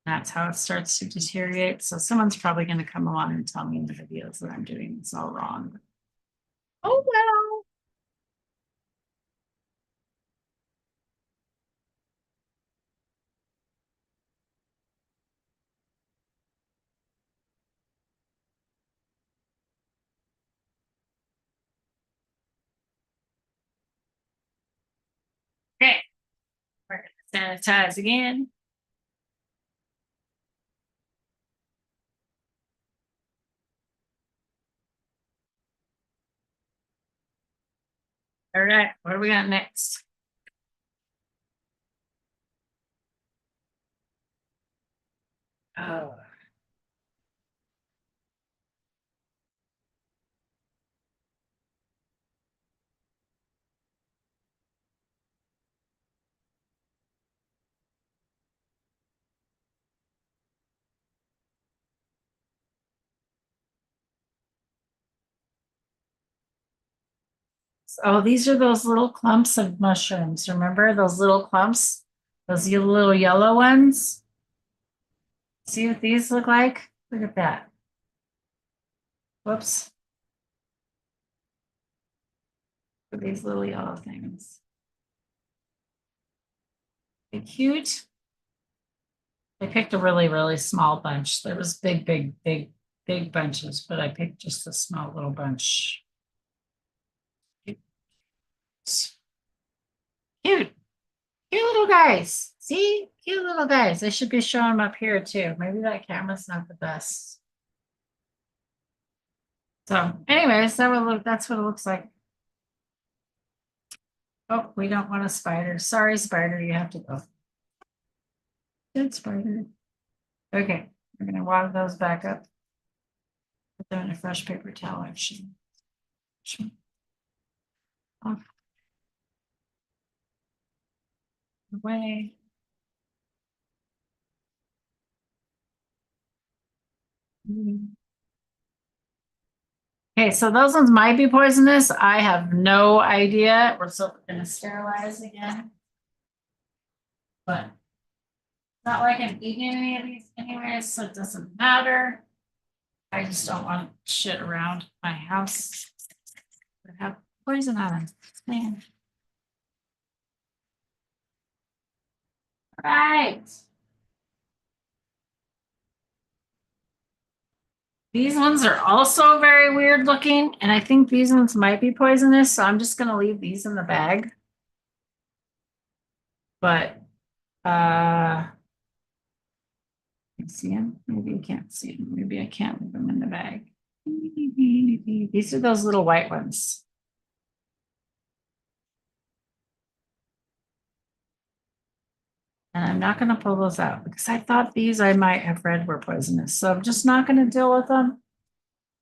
that's how it starts to deteriorate. So someone's probably going to come along and tell me in the videos that I'm doing this all wrong. Oh well. sanitize again. All right, what do we got next? Oh. Oh, these are those little clumps of mushrooms. Remember those little clumps? Those little yellow ones? See what these look like? Look at that. Whoops. Look at these little yellow things. They're cute. I picked a really, really small bunch. There was big bunches, but I picked just a small little bunch. Cute. Cute little guys. See? Cute little guys. I should be showing them up here too. Maybe that camera's not the best. So anyways, that's what it looks like. Oh, we don't want a spider. Sorry, spider, you have to go. Good spider. Okay, we're gonna water those back up. Put them in a fresh paper towel, actually. Off. Away. Okay, so those ones might be poisonous. I have no idea. We're still gonna sterilize again. But it's not like I'm eating any of these anyways, so it doesn't matter. I just don't want shit around my house that have poison on them. Man. Right. These ones are also very weird looking, and I think these ones might be poisonous, so I'm just gonna leave these in the bag. But you see them? Maybe you can't see them. Maybe I can't leave them in the bag. These are those little white ones. And I'm not gonna pull those out because I thought these I might have read were poisonous. So I'm just not gonna deal with them.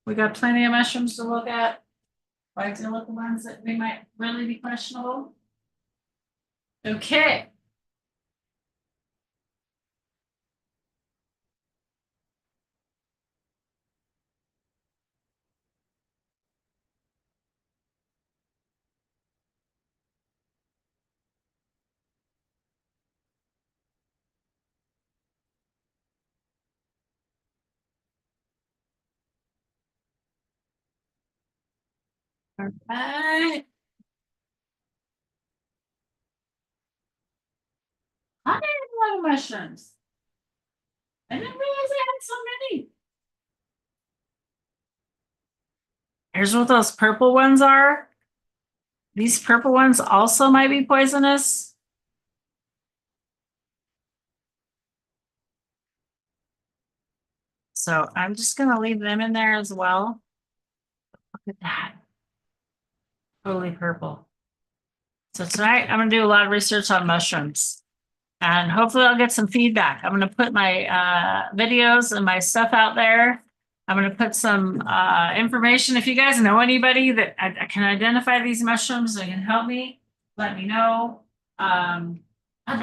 We got plenty of mushrooms to look at. Why deal with the ones that we might really be questionable? Okay. All right. I had a lot of mushrooms. I didn't realize I had so many. Here's what those purple ones are. These purple ones also might be poisonous. So I'm just gonna leave them in there as well. Look at that. Totally purple. So tonight I'm gonna do a lot of research on mushrooms. And hopefully I'll get some feedback. I'm gonna put my videos and my stuff out there. I'm gonna put some information. If you guys know anybody that I can identify these mushrooms and can help me, let me know. I'd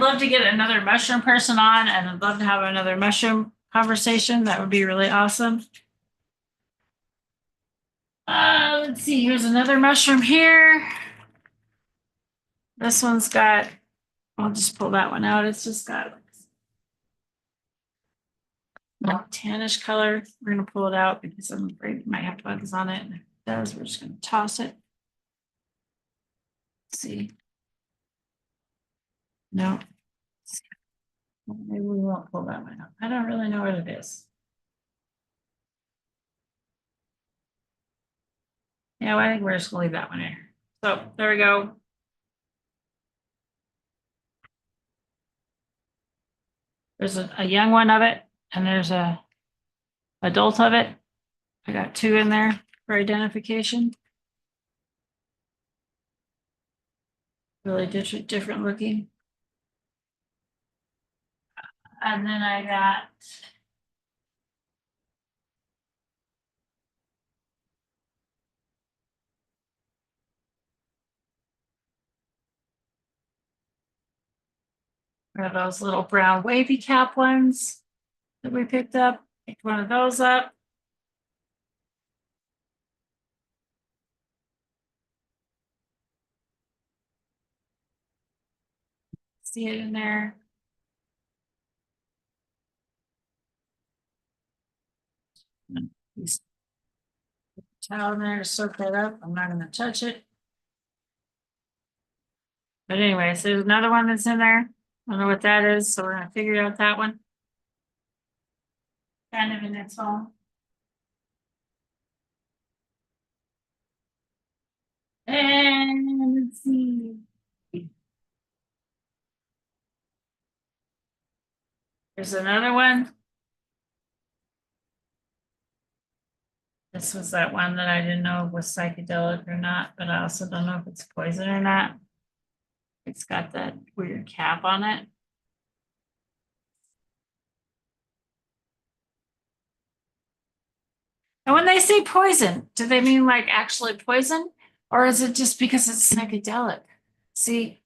love to get another mushroom person on, and I'd love to have another mushroom conversation. That would be really awesome. Let's see, here's another mushroom here. This one's got, I'll just pull that one out. It's just got tannish color. We're gonna pull it out because I'm afraid it might have bugs on it. And if it does, we're just gonna toss it. Let's see. No. Maybe we won't pull that one out. I don't really know what it is. Yeah, well, I think we're just gonna leave that one here. So there we go. There's a young one of it, and there's a adult of it. I got two in there for identification. Really different looking. And then I got one of those little brown wavy cap ones that we picked up. Picked one of those up. See it in there. Towel in there to soak that up. I'm not going to touch it. But anyways, there's another one that's in there. I don't know what that is, so we're going to figure out that one. Kind of in its own. And let's see. There's another one. This was that one that I didn't know was psychedelic or not, but I also don't know if it's poison or not. It's got that weird cap on it. And when they say poison, do they mean like actually poison? Or is it just because it's psychedelic? See,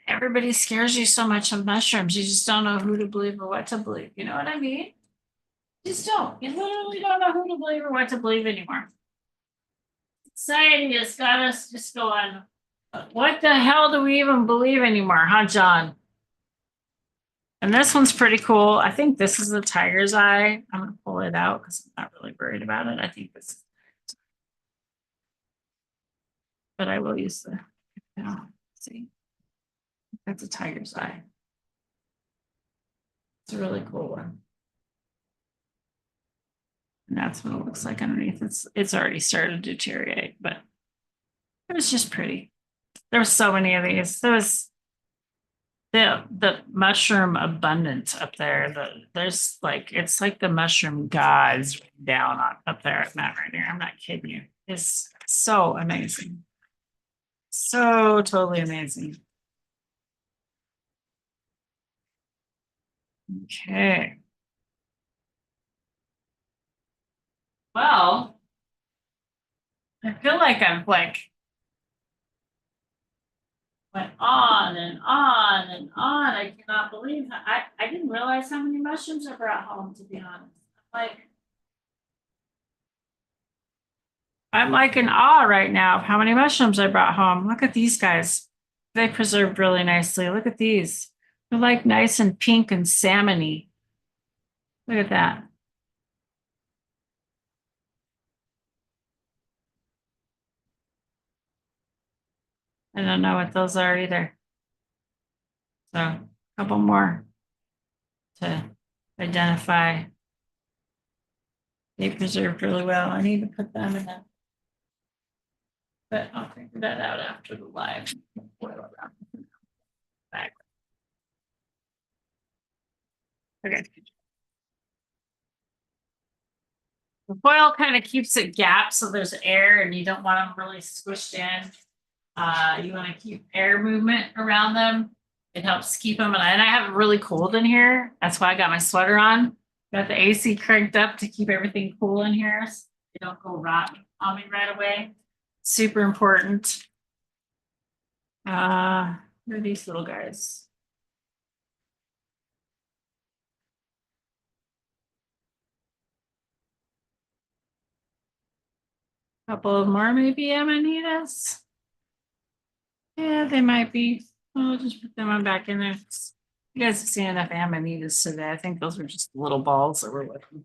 everybody scares you so much of mushrooms. You just don't know who to believe or what to believe. You know what I mean? You just don't. You literally don't know who to believe or what to believe anymore. Society has got us just going, what the hell do we even believe anymore, huh, John? And this one's pretty cool. I think this is the tiger's eye. I'm going to pull it out because I'm not really worried about it. I think this, but I will use the, see, that's a tiger's eye. It's a really cool one. And that's what it looks like underneath. It's already started to deteriorate, but it was just pretty. There were so many of these. There was the mushroom abundance up there. There's like it's like the mushroom gods down up there at Mount Rainier. I'm not kidding you. It's so amazing. So totally amazing. Okay. Well, I feel like I've like went on and on and on. I cannot believe I didn't realize how many mushrooms I brought home, to be honest. I'm like in awe right now of how many mushrooms I brought home. Look at these guys. They preserved really nicely. Look at these. They're like nice and pink and salmony. Look at that. I don't know what those are either. So a couple more to identify. They preserved really well. I need to put them in a, but I'll figure that out after the live. Back. Okay. The foil kind of keeps it gapped so there's air and you don't want them really squished in. You want to keep air movement around them. It helps keep them. And I have it really cold in here. That's why I got my sweater on. Got the AC cranked up to keep everything cool in here. So they don't go rotten on me right away. Super important. Who are these little guys? Couple of more maybe amanitas. Yeah, they might be. I'll just put them on back in there. You guys have seen enough amanitas today. I think those were just little balls that were looking.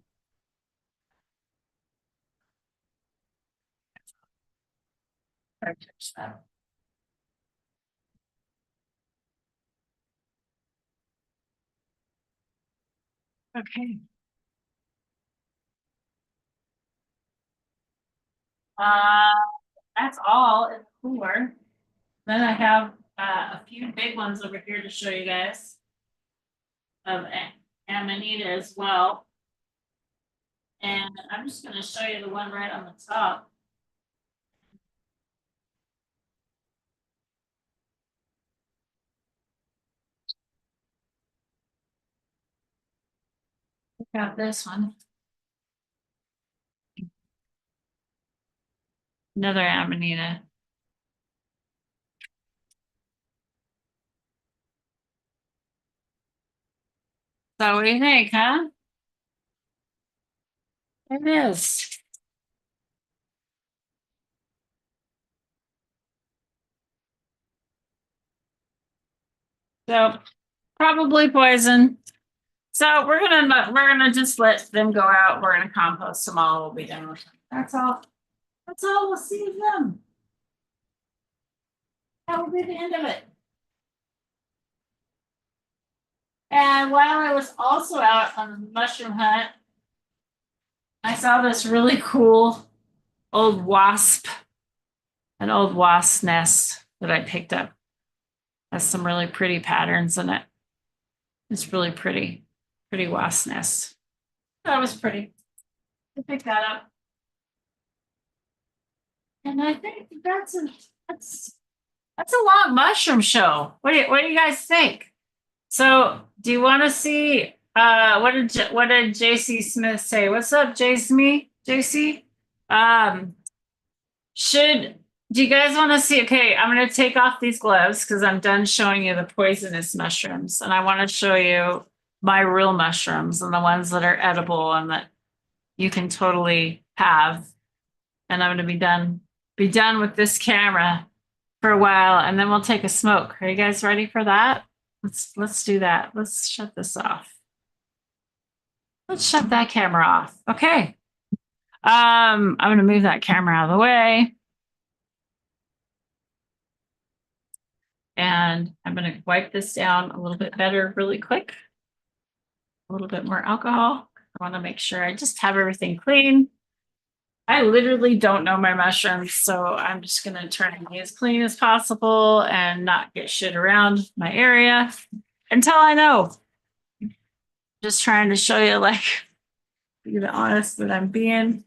Okay. Uh, that's all in the cooler. Then I have a few big ones over here to show you guys. Of Amanita as well. And I'm just going to show you the one right on the top. Look at this one. Another Amanita. So what do you think, huh? It is. So probably poison. So we're gonna just let them go out. We're gonna compost them all. We'll be done with them. That's all. That's all we'll see of them. That will be the end of it. And while I was also out on the mushroom hunt, I saw this really cool old wasp, an old wasp nest that I picked up. Has some really pretty patterns in it. It's really pretty wasp nest. That was pretty. I picked that up. And I think that's a long mushroom show. What do you guys think? So do you want to see what did JC Smith say? What's up, JC? Um should do you guys want to see? Okay, I'm gonna take off these gloves because I'm done showing you the poisonous mushrooms, and I want to show you my real mushrooms and the ones that are edible and that you can totally have. And I'm gonna be done with this camera for a while, and then we'll take a smoke. Are you guys ready for that? Let's do that. Let's shut this off. Let's shut that camera off. Okay. I'm gonna move that camera out of the way. And I'm gonna wipe this down a little bit better really quick. A little bit more alcohol. I want to make sure I just have everything clean. I literally don't know my mushrooms, so I'm just gonna try and be as clean as possible and not get shit around my area until I know. Just trying to show you, like, be the honest that I'm being.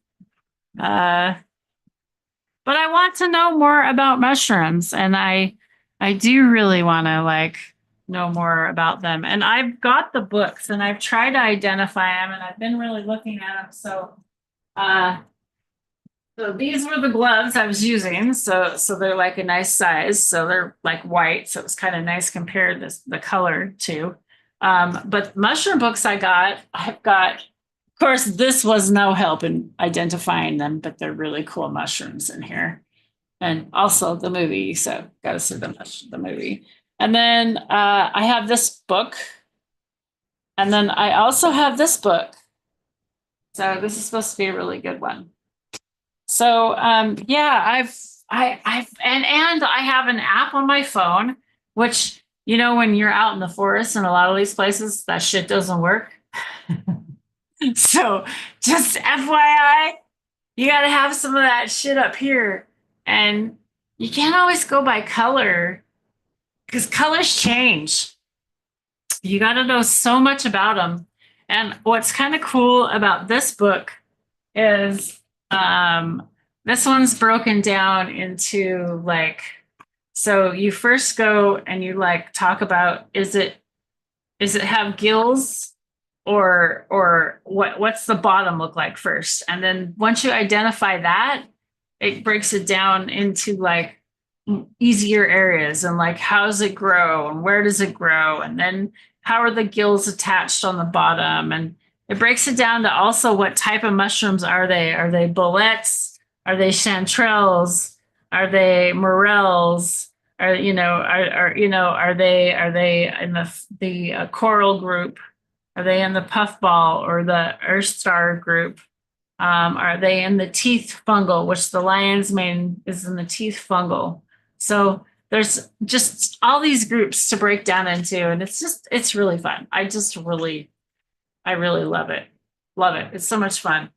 But I want to know more about mushrooms, and I do really want to like know more about them. And I've got the books, and I've tried to identify them, and I've been really looking at them. So these were the gloves I was using. So they're like a nice size. So they're like white. So it's kind of nice compared the color to. But mushroom books I've got, of course, this was no help in identifying them, but they're really cool mushrooms in here. And also the movie. So got to see the movie. And then I have this book. And then I also have this book. So this is supposed to be a really good one. So yeah, and I have an app on my phone, which, you know, when you're out in the forest and a lot of these places, that shit doesn't work. So just FYI, you got to have some of that shit up here. And you can't always go by color because colors change. You got to know so much about them. And what's kind of cool about this book is this one's broken down into like, so you first go and you like talk about, is it have gills, or what's the bottom look like first? And then once you identify that, it breaks it down into like easier areas, and like how does it grow and where does it grow, and then how are the gills attached on the bottom, and it breaks it down to also what type of mushrooms are they? Are they boletes? Are they chanterelles? Are they morels? Are are they in the coral group? Are they in the puffball or the earth star group? Are they in the teeth fungal, which the lion's mane is in the teeth fungal? So there's just all these groups to break down into, and it's really fun. I really love it. Love it. It's so much fun.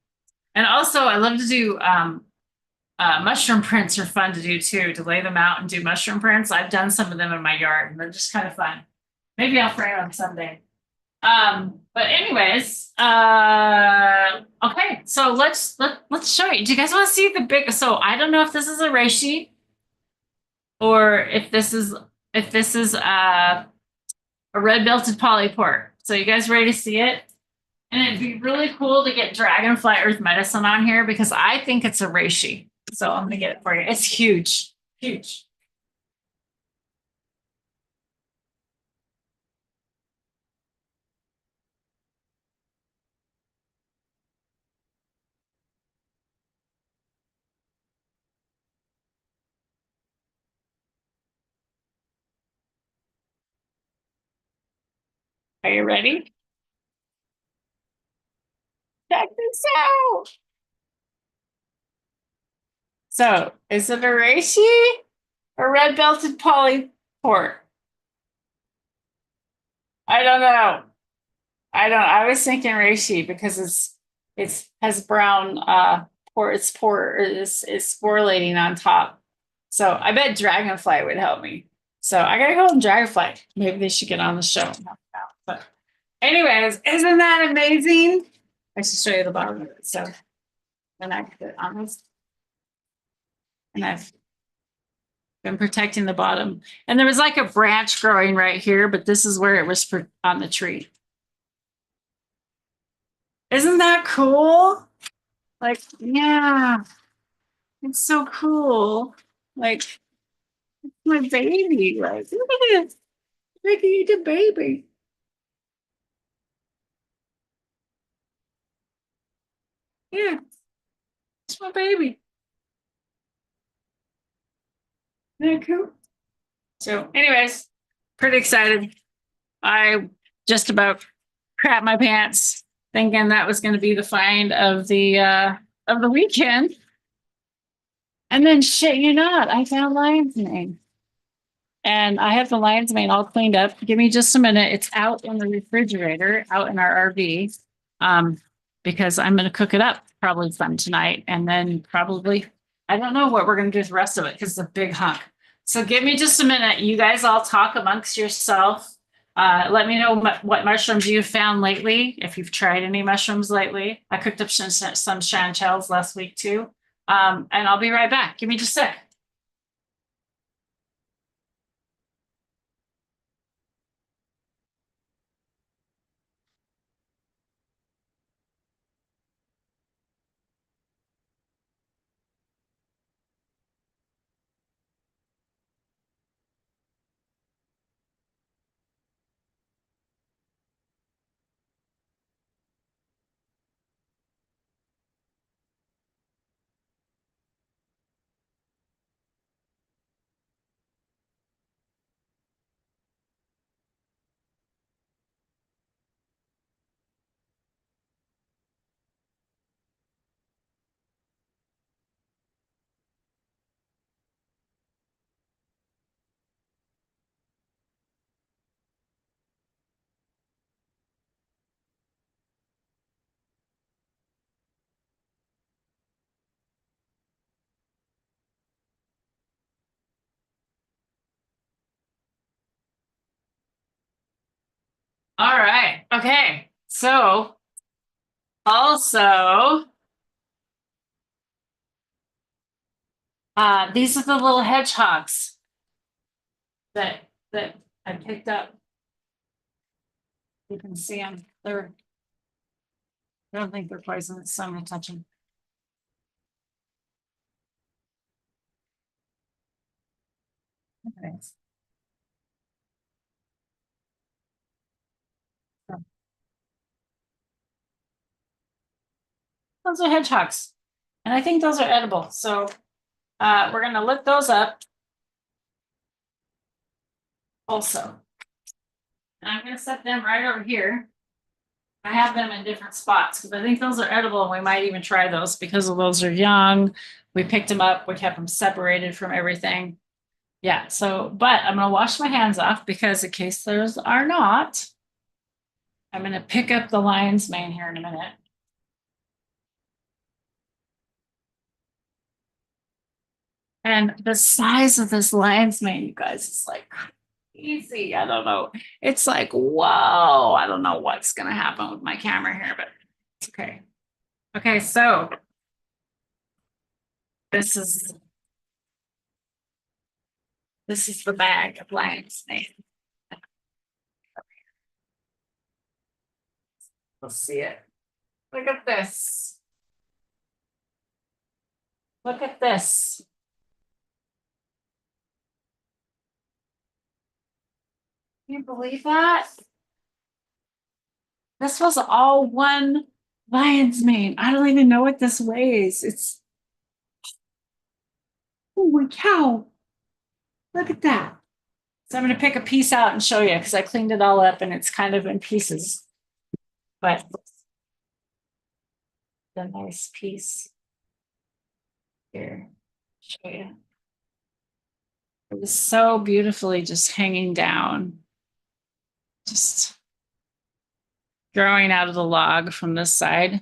And also I love to do mushroom prints are fun to do too, to lay them out and do mushroom prints. I've done some of them in my yard, and they're just kind of fun. Maybe I'll frame them someday. But anyways, okay, so let's show you. Do you guys want to see the big? So I don't know if this is a reishi or if this is a red belted polyport. So you guys ready to see it? And it'd be really cool to get dragonfly earth medicine on here because I think it's a reishi. So I'm gonna get it for you. It's huge, huge. Are you ready? Check this out. So is it a reishi or red belted polyport? I don't know. I was thinking reishi because it's has brown pore is sporulating on top. So I bet dragonfly would help me. So I gotta go with dragonfly. Maybe they should get on the show and help me out. But anyways, isn't that amazing? I should show you the bottom of it. So then I put it on this. And I've been protecting the bottom. And there was like a branch growing right here, but this is where it was for on the tree. Isn't that cool? Like, yeah, it's so cool. Like, my baby. Like, look at this. Look at you, the baby. Yeah, it's my baby. Isn't that cool? So, anyways, pretty excited. I just about crap my pants thinking that was going to be the find of the weekend. And then shit, you not. I found lion's mane. And I have the lion's mane all cleaned up. Give me just a minute. It's out in the refrigerator, out in our RV, um, because I'm going to cook it up probably some tonight. And then probably, I don't know what we're going to do with the rest of it because it's a big hunk. So give me just a minute. You guys all talk amongst yourself. Let me know what mushrooms you've found lately, if you've tried any mushrooms lately. I cooked up some chanterelles last week too. And I'll be right back. Give me just a sec. All right. Okay. So also, these are the little hedgehogs that I picked up. You can see them. I don't think they're poisonous, so I'm gonna touch them. Okay. So, those are hedgehogs, and I think those are edible. So we're gonna lift those up also. And I'm gonna set them right over here. I have them in different spots because I think those are edible and we might even try those because of those are young. We picked them up, we kept them separated from everything. Yeah, so, but I'm gonna wash my hands off because in case those are not, I'm gonna pick up the lion's mane here in a minute. And the size of this lion's mane, you guys, is like easy. I don't know. It's like, whoa, I don't know what's going to happen with my camera here, but it's okay. Okay, so this is the bag of lion's mane. Let's see it. Look at this. Look at this. Can you believe that? This was all one lion's mane. I don't even know what this weighs. It's, holy cow. Look at that. So I'm going to pick a piece out and show you because I cleaned it all up and it's kind of in pieces. But the nice piece here. Show you. It was so beautifully just hanging down. Just growing out of the log from this side.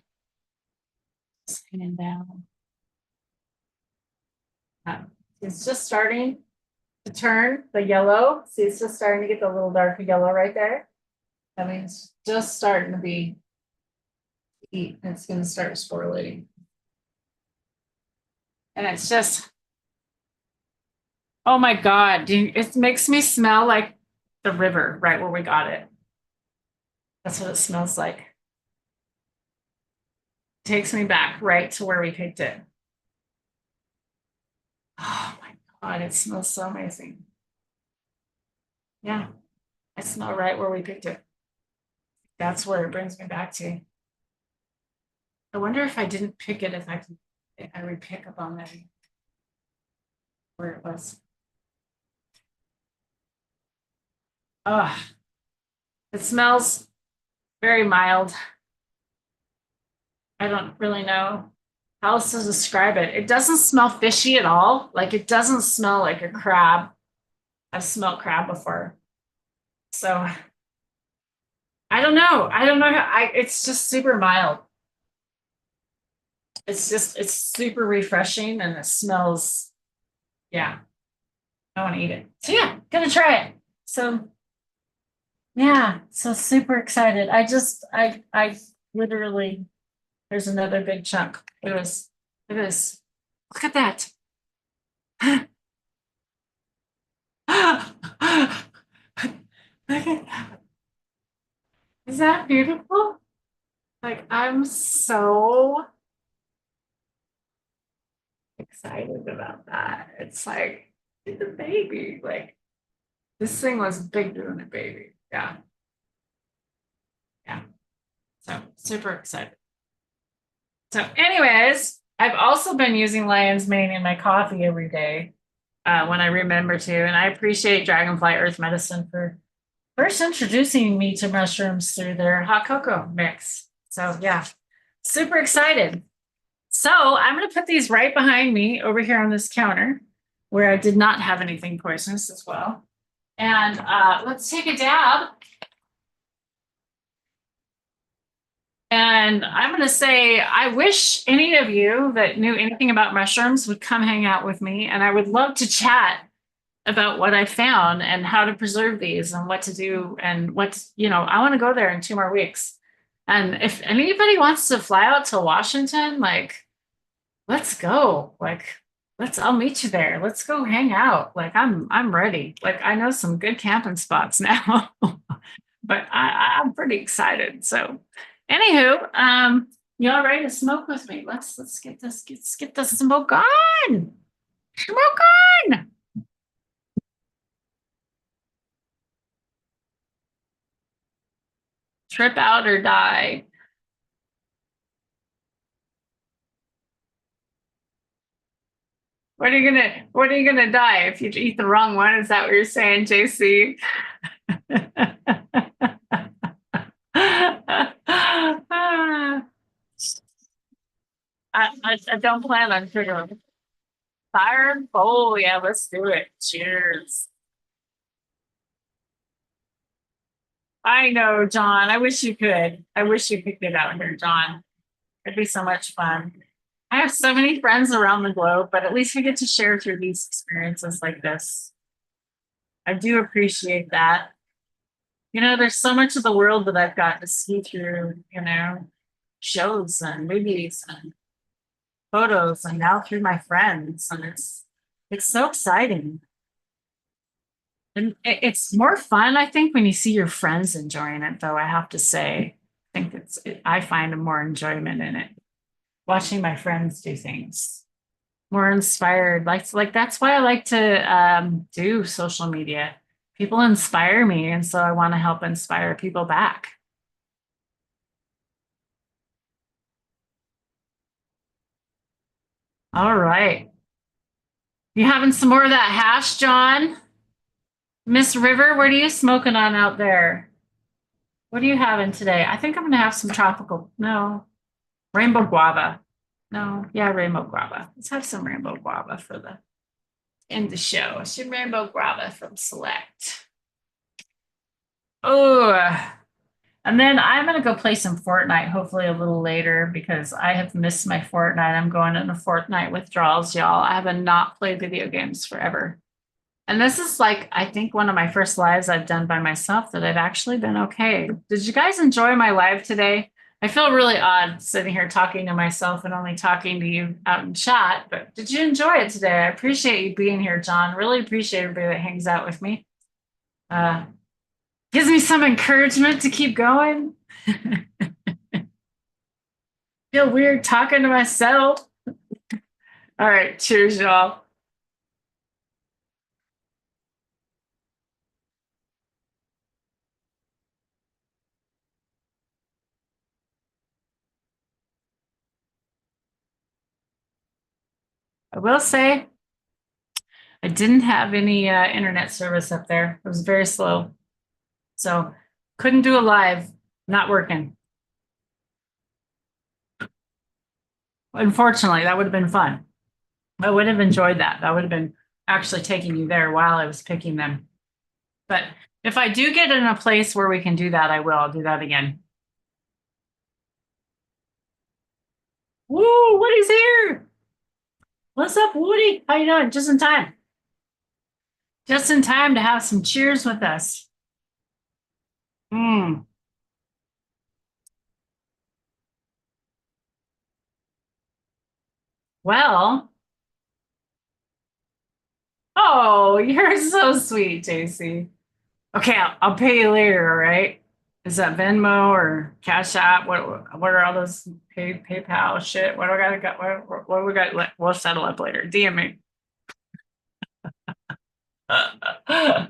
Just hanging down. It's just starting to turn the yellow. See, it's just starting to get the little darker yellow right there. That means just starting to be eat. It's going to start sporulating. And it's just, oh my God, it makes me smell like the river right where we got it. That's what it smells like. It takes me back right to where we picked it. Oh my God, it smells so amazing. Yeah, I smell right where we picked it. That's where it brings me back to. I wonder if I didn't pick it, if I would pick up on that where it was. Oh, it smells very mild. I don't really know how else to describe it. It doesn't smell fishy at all. Like it doesn't smell like a crab. I've smelled crab before. So I don't know. I don't know. It's just super mild. It's super refreshing and it smells, yeah, I want to eat it. So yeah, gonna try it. So yeah, so super excited. I literally, there's another big chunk. Look at this. Look at that. Look at that. Is that beautiful? Like, I'm so excited about that. It's like, it's a baby. Like, this thing was bigger than a baby. Yeah. Yeah. So, super excited. So, anyways, I've also been using lion's mane in my coffee every day when I remember to. And I appreciate Dragonfly Earth Medicine for first introducing me to mushrooms through their hot cocoa mix. So, yeah, super excited. So I'm going to put these right behind me over here on this counter where I did not have anything poisonous as well. And let's take a dab. And I'm going to say, I wish any of you that knew anything about mushrooms would come hang out with me. And I would love to chat about what I found and how to preserve these and what to do. And what's, I want to go there in 2 more weeks. And if anybody wants to fly out to Washington, like, let's go. Like, I'll meet you there. Let's go hang out. Like, I'm ready. Like, I know some good camping spots now, but I'm pretty excited. So anywho, y'all ready to smoke with me? Let's get the smoke on. Smoke on. Trip out or die. What are you gonna die if you eat the wrong one? Is that what you're saying, JC? I don't plan on triggering. Fire and bowl, yeah, let's do it. Cheers. I know, John. I wish you could. I wish you could get out here, John. It'd be so much fun. I have so many friends around the globe, but at least we get to share through these experiences like this. I do appreciate that. There's so much of the world that I've got to see through, shows and movies and photos and now through my friends. And it's so exciting. And it's more fun, I think, when you see your friends enjoying it, though, I have to say. I find more enjoyment in it. Watching my friends do things. More inspired. Like that's why I like to do social media. People inspire me, and so I want to help inspire people back. All right. You having some more of that hash, John? Miss River, what are you smoking on out there? What are you having today? I think I'm gonna have some tropical. No, rainbow guava. No, yeah, rainbow guava. Let's have some rainbow guava for the end the show. Some rainbow guava from Select. Oh, and then I'm gonna go play some Fortnite, hopefully a little later because I have missed my Fortnite. I'm going into Fortnite withdrawals, y'all. I have not played video games forever. And this is like, I think one of my first lives I've done by myself that I've actually been okay. Did you guys enjoy my live today? I feel really odd sitting here talking to myself and only talking to you out in chat, but did you enjoy it today? I appreciate you being here, John. Really appreciate everybody that hangs out with me. Uh, gives me some encouragement to keep going. Feel weird talking to myself. All right, cheers, y'all. I will say I didn't have any internet service up there. It was very slow. So couldn't do a live, not working. Unfortunately, that would have been fun. I would have enjoyed that. That would have been actually taking you there while I was picking them. But if I do get in a place where we can do that, I will. I'll do that again. Woo, Woody's here. What's up, Woody? How you doing? Just in time. Just in time to have some cheers with us. Mm. Well, oh, you're so sweet, JC. Okay, I'll pay you later, all right? Is that Venmo or Cash App? What are all those PayPal shit? What do I gotta got? What do we got? We'll settle up later. DM me. All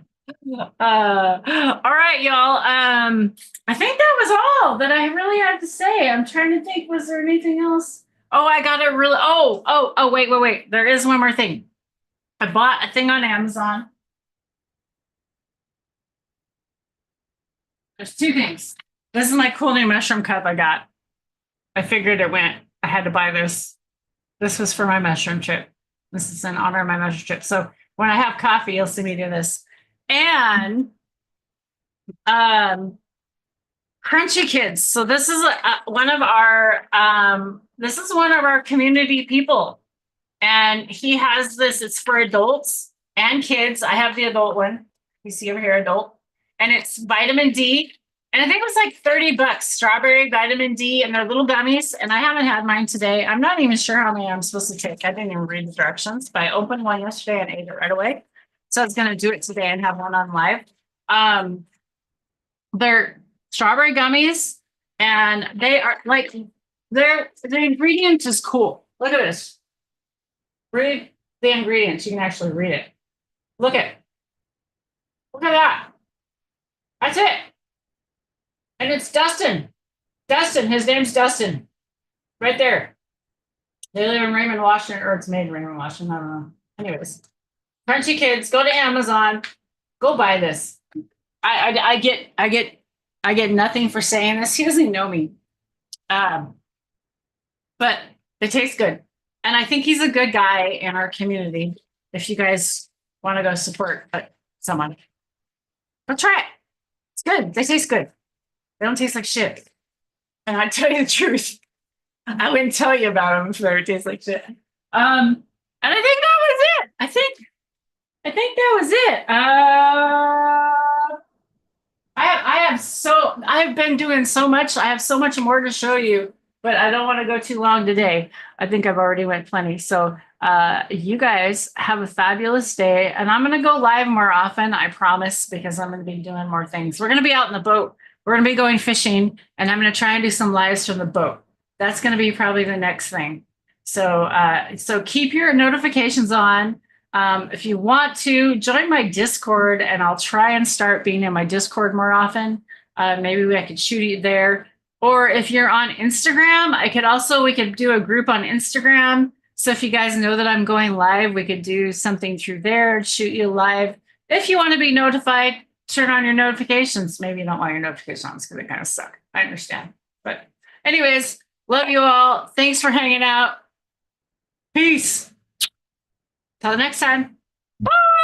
right, y'all. I think that was all that I really had to say. I'm trying to think, was there anything else? Oh, I got it really. Wait. There is one more thing. I bought a thing on Amazon. There's two things. This is my cool new mushroom cup I got. I figured it went. I had to buy this. This was for my mushroom trip. This is in honor of my mushroom trip. So when I have coffee, you'll see me do this. And Crunchy Kids. So this is one of our community people, and he has this. It's for adults and kids. I have the adult one. You see over here, adult, and it's vitamin D. And I think it was like $30, strawberry vitamin D, and they're little gummies. And I haven't had mine today. I'm not even sure how many I'm supposed to take. I didn't even read the directions, but I opened one yesterday and ate it right away. So I was going to do it today and have one on live. They're strawberry gummies, and they are like the ingredient is cool. Look at this. Read the ingredients. You can actually read it. Look at that. That's it. And it's Dustin. Dustin, his name's Dustin. Right there. They live in Raymond, Washington, or it's made in Raymond, Washington. I don't know. Anyways, Crunchy Kids, go to Amazon. Go buy this. I get nothing for saying this. He doesn't even know me. But it tastes good. And I think he's a good guy in our community. If you guys want to go support someone, go try it. It's good. They taste good. They don't taste like shit. And I tell you the truth, I wouldn't tell you about them if they would taste like shit. And I think that was it. I I think that was it. I've been doing so much. I have so much more to show you, but I don't want to go too long today. I think I've already went plenty. So you guys have a fabulous day, and I'm going to go live more often. I promise, because I'm going to be doing more things. We're going to be out in the boat. We're going to be going fishing, and I'm going to try and do some lives from the boat. That's going to be probably the next thing. So keep your notifications on. If you want to join my Discord, and I'll try and start being in my Discord more often. Maybe I could shoot you there. Or if you're on Instagram, we could do a group on Instagram. So if you guys know that I'm going live, we could do something through there, shoot you live. If you want to be notified, turn on your notifications. Maybe you don't want your notifications because they kind of suck. I understand. But anyways, love you all. Thanks for hanging out. Peace. Till next time. Bye.